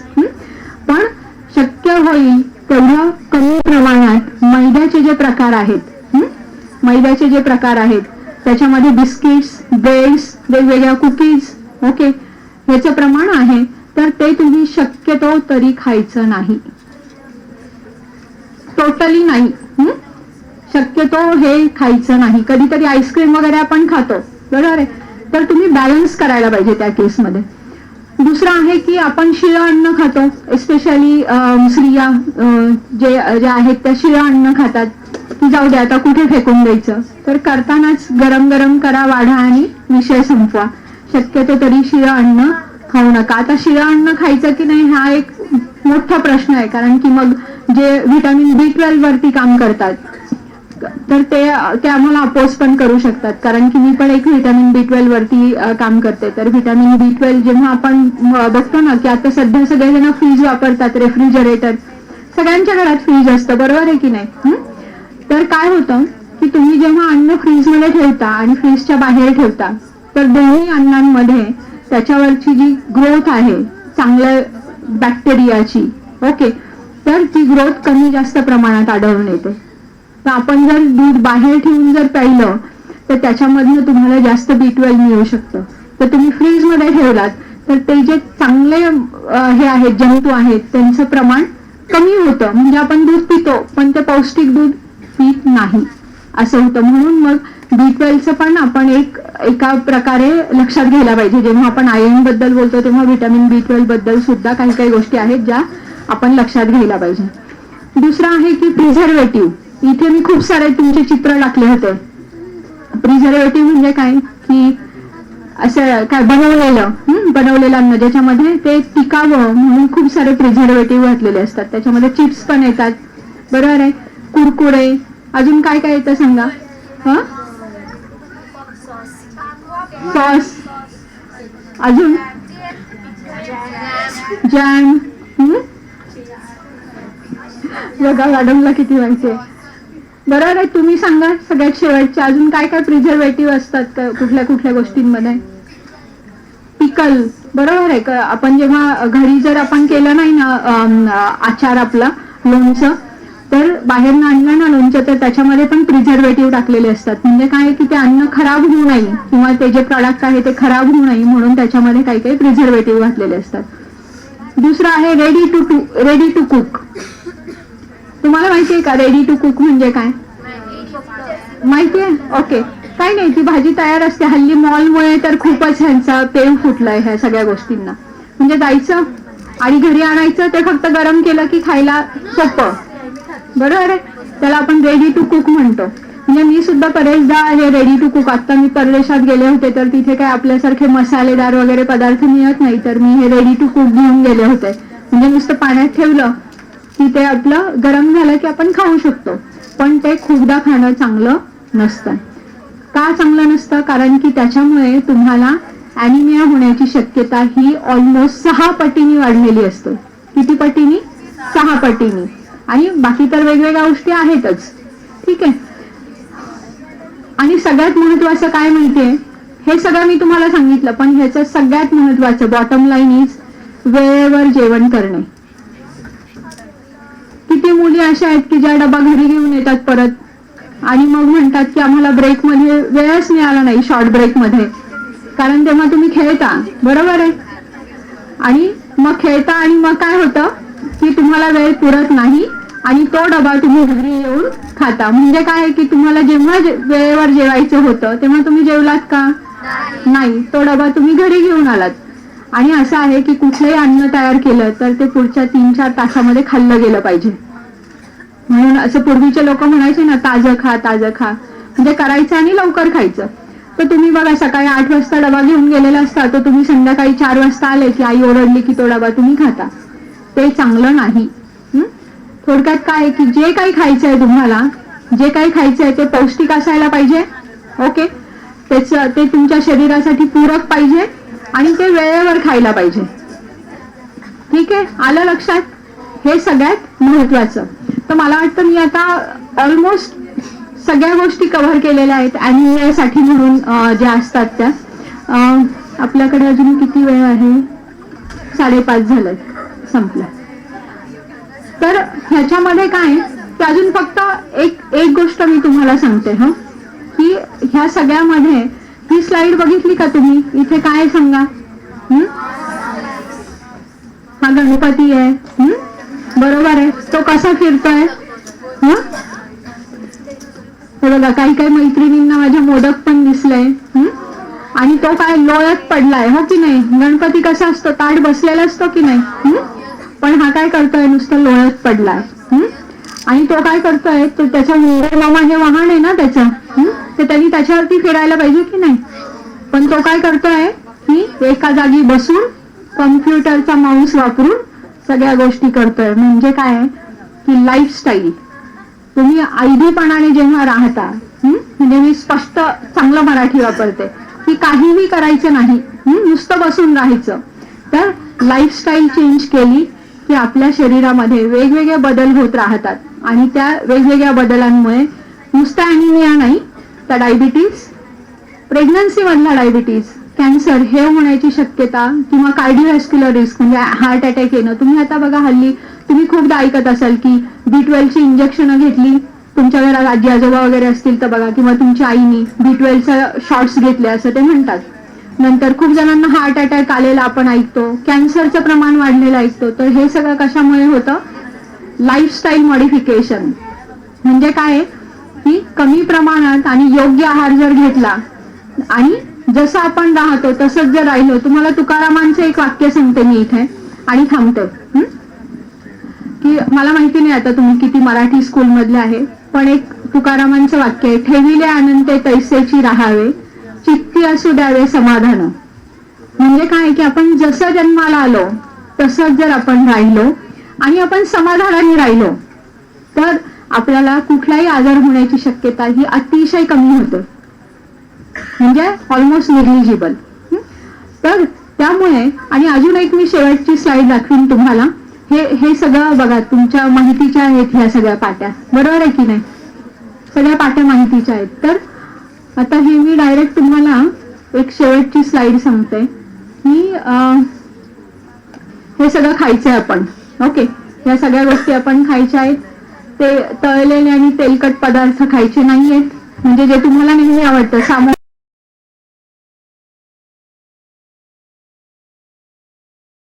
पण शक्य होईल तेवढं कमी प्रमाणात मैद्याचे जे प्रकार आहेत त्याच्यामध्ये बिस्किट्स, ब्रेड्स, वेगवेगळ्या कुकीज, ओके, ह्याचं प्रमाण आहे तर ते तुम्ही शक्यतो तरी खायचं नाही. टोटली नाही, शक्यतो हे खायचं नाही. कधीतरी आईस्क्रीम वगैरे आपण खातो, बरोबर आहे, तर तुम्ही बॅलन्स करायला पाहिजे त्या केसमध्ये. दुसरं आहे की आपण शिळं अन्न खातो, एस्पेशली स्त्रिया ज्या आहेत त्या शिळं अन्न खातात की जाऊ दे आता कुठे फेकून द्यायचं. तर करतानाच गरम गरम करा, वाढा आणि विषय संपवा. शक्यतो तरी शिळं अन्न खाऊ नका. आता शिळं अन्न खायचं की नाही हा एक मोठा प्रश्न आहे, कारण की मग जे व्हिटॅमिन B12 वरती काम करतात, तर ते आम्हाला अपोज पण करू शकतात, कारण की मी पण एक व्हिटॅमिन B12 वरती काम करते. तर व्हिटॅमिन B12 जेव्हा आपण बघतो ना की आता सध्या सगळेजण फ्रीज वापरतात, रेफ्रिजरेटर, सगळ्यांच्या घरात फ्रीज असतं, बरोबर आहे की नाही? तर काय होतं की तुम्ही जेव्हा अन्न फ्रीजमध्ये ठेवता आणि फ्रीजच्या बाहेर ठेवता, तर दोन्ही अन्नांमध्ये त्याच्यावरची जी ग्रोथ आहे चांगल्या बॅक्टेरियाची, ओके, तर ती ग्रोथ कमी जास्त प्रमाणात आढळून येते. तर आपण जर दूध बाहेर ठेवून जर प्यायलं तर त्याच्यामधनं तुम्हाला जास्त B12 मिळू शकतं. तर तुम्ही फ्रीजमध्ये ठेवलात तर ते जे चांगले हे आहेत, जंतू आहेत, त्यांचं प्रमाण कमी होतं. म्हणजे आपण दूध पितो पण ते पौष्टिक दूध पीत नाही असं होतं. म्हणून मग B12चं पण आपण एका प्रकारे लक्षात घ्यायला पाहिजे. जेव्हा आपण आयर्न बद्दल बोलतो तेव्हा व्हिटॅमिन B12 बद्दल सुद्धा काही काही गोष्टी आहेत ज्या आपण लक्षात घ्यायला पाहिजे. दुसरं आहे की प्रिझर्वेटिव्ह. इथे मी खूप सारे तुमचे चित्र टाकले होते. प्रिझर्वेटिव्ह म्हणजे काय की असं काय बनवलेलं अन्न ज्याच्यामध्ये ते टिकावं म्हणून खूप सारे प्रिझर्वेटिव्ह घातलेले असतात. त्याच्यामध्ये चिप्स पण येतात, बरोबर आहे, कुरकुरे, अजून काय काय येतं सांगा? सॉस, अजून जॅम. बघा मॅडमला किती माहिती आहे, बरोबर आहे. तुम्ही सांगा सगळ्यात शेवटचे अजून काय काय प्रिझर्वेटिव्ह असतात कुठल्या कुठल्या गोष्टींमध्ये? पिकल, बरोबर आहे. आपण जेव्हा घरी जर आपण केलं नाही ना आचार आपला लोणचं, तर बाहेरनं आणलं ना लोणचं तर त्याच्यामध्ये पण प्रिझर्वेटिव्ह टाकलेले असतात. म्हणजे काय की ते अन्न खराब होऊ नये किंवा ते जे प्रॉडक्ट आहे ते खराब होऊ नये म्हणून त्याच्यामध्ये काही काही प्रिझर्वेटिव्ह घातलेले असतात. दुसरं आहे रेडी टू कुक. तुम्हाला माहितीये का रेडी टू कुक म्हणजे काय? माहितीये? ओके, काही नाही, ती भाजी तयार असते. हल्ली मॉलमुळे तर खूपच ह्यांचा पेव फुटलाय ह्या सगळ्या गोष्टींना. म्हणजे जायचं आणि घरी आणायचं, ते फक्त गरम केलं की खायला सोपं, बरोबर आहे. त्याला आपण रेडी टू कुक म्हणतो. म्हणजे मी सुद्धा बरेचदा हे रेडी टू कुक, आता मी परदेशात गेले होते तर तिथे काय आपल्यासारखे मसालेदार वगैरे पदार्थ मिळत नाही, तर मी हे रेडी टू कुक घेऊन गेले होते. म्हणजे नुसतं पाण्यात ठेवलं की ते आपलं गरम झालं की आपण खाऊ शकतो. पण ते खूपदा खाणं चांगलं नसतं. का चांगलं नसतं? कारण की त्याच्यामुळे तुम्हाला ॲनिमिया होण्याची शक्यता ही ऑलमोस्ट 6 पटीने वाढलेली असते. किती पटीने? 6 पटीने. आणि बाकी तर वेगवेगळ्या गोष्टी आहेतच, ठीक आहे. आणि सगळ्यात महत्वाचं काय माहितीये, हे सगळं मी तुम्हाला सांगितलं, पण ह्याचं सगळ्यात महत्वाचं बॉटम लाईन इज वेळेवर जेवण करणे. किती मुली अशा आहेत की ज्या डबा घरी घेऊन येतात परत आणि मग म्हणतात की आम्हाला ब्रेकमध्ये वेळच मिळाला नाही, शॉर्ट ब्रेकमध्ये, कारण तेव्हा तुम्ही खेळता, बरोबर आहे. आणि मग खेळता आणि मग काय होतं की तुम्हाला वेळ पुरत नाही आणि तो डबा तुम्ही घरी येऊन खाता. म्हणजे काय की तुम्हाला जेव्हा वेळेवर जेवायचं होतं तेव्हा तुम्ही जेवलात का? नाही, तो डबा तुम्ही घरी घेऊन आलात. आणि असं आहे की कुठलंही अन्न तयार केलं तर ते पुढच्या 3-4 तासामध्ये खाल्लं गेलं पाहिजे. म्हणून असं पूर्वीचे लोक म्हणायचे ना, ताजं खा, ताजं खा, म्हणजे करायचं आणि लवकर खायचं. तर तुम्ही बघा सकाळी 8 वाजता डबा घेऊन गेलेला असता, तर तुम्ही संध्याकाळी 4 वाजता आले की आई ओरडली की तो डबा तुम्ही खाता. ते चांगलं नाही. थोडक्यात काय की जे काही खायचंय तुम्हाला, जे काही खायचंय ते पौष्टिक असायला पाहिजे, ओके, ते तुमच्या शरीरासाठी पूरक पाहिजे आणि ते वेळेवर खायला पाहिजे, ठीक आहे. आलं लक्षात? हे सगळ्यात महत्वाचं. तर मला वाटतं मी आता ऑलमोस्ट सगळ्या गोष्टी कव्हर केलेल्या आहेत ॲनिमियासाठी म्हणून ज्या असतात त्या. आपल्याकडे अजून किती वेळ आहे? 5:30 झालं, संपलं. तर ह्याच्यामध्ये काय की अजून फक्त एक गोष्ट मी तुम्हाला सांगते की ह्या सगळ्यामध्ये ही स्लाइड बघितली का तुम्ही? इथे काय सांगा? हा गणपती आहे, बरोबर आहे. तो कसा फिरतोय? बघा, काही काही मैत्रिणींना माझ्या मोदक पण दिसले. आणि तो काय लोळत पडलाय, हो की नाही? गणपती कसा असतो, ताट बसलेला असतो की नाही, पण हा काय करतोय, नुसतं लोळत पडलाय. आणि तो काय करतोय, तो त्याचा मामा हे वाहन आहे ना त्याचं, तर त्यांनी त्याच्यावरती फिरायला पाहिजे की नाही, पण तो काय करतोय की एका जागी बसून कॉम्प्युटरचा माऊस वापरून सगळ्या गोष्टी करतोय. म्हणजे काय की लाईफस्टाईल, तुम्ही ऐदीपणाने जेव्हा राहता, म्हणजे मी स्पष्ट चांगलं मराठी वापरते, की काहीही करायचं नाही, नुसतं बसून राहायचं, तर लाईफस्टाईल चेंज केली की आपल्या शरीरामध्ये वेगवेगळे बदल होत राहतात आणि त्या वेगवेगळ्या बदलांमुळे नुसता अॅनिमिया नाही, तर डायबिटीज, प्रेग्नन्सी मधला डायबिटीज, कॅन्सर हे होण्याची शक्यता किंवा कार्डिओव्हॅस्क्युलर रिस्क म्हणजे हार्ट अटॅक येणं. तुम्ही आता बघा हल्ली तुम्ही खूपदा ऐकत असाल की B12ची इंजेक्शनं घेतली, तुमच्या घरात आजी आजोबा वगैरे असतील तर बघा, किंवा तुमच्या आईनी B12चा शॉट्स घेतले असं ते म्हणतात. नंतर खूप जणांना हार्ट अटॅक आलेला आपण ऐकतो, कॅन्सरचं प्रमाण वाढलेलं ऐकतो. तर हे सगळं कशामुळे होतं? Lifestyle modification. म्हणजे काय की कमी प्रमाणात आणि योग्य आहार जर घेतला आणि जसं आपण राहतो तसंच जर राहिलो. तुम्हाला तुकारामांचं एक वाक्य सांगते मी इथे आणि थांबते, की मला माहिती नाही आता तुम्ही किती मराठी स्कूल मधले आहे, पण एक तुकारामांचं वाक्य आहे, ठेविले आनंदे तैसेची राहावे, चित्ती असू द्यावे समाधान. म्हणजे काय की आपण जसं जन्माला आलो तसंच जर आपण राहिलो आणि आपण समाधानाने राहिलो तर आपल्याला कुठलाही आजार होण्याची शक्यता ही अतिशय कमी होते, म्हणजे ऑलमोस्ट निग्लिजिबल. तर त्यामुळे, आणि अजून एक मी शेवटची स्लाइड दाखवीन तुम्हाला. हे सगळं बघा तुमच्या माहितीच्या आहेत, ह्या सगळ्या पाट्या, बरोबर आहे की नाही? सगळ्या पाट्या माहितीच्या आहेत. तर आता हे मी डायरेक्ट तुम्हाला एक शेवटची स्लाइड सांगते की हे सगळं खायचंय आपण. ओके, या सगळ्या गोष्टी आपण खायच्या आहेत. ते तळलेले आणि तेलकट पदार्थ खायचे नाहीयेत, म्हणजे जे तुम्हाला नेहमी आवडतं,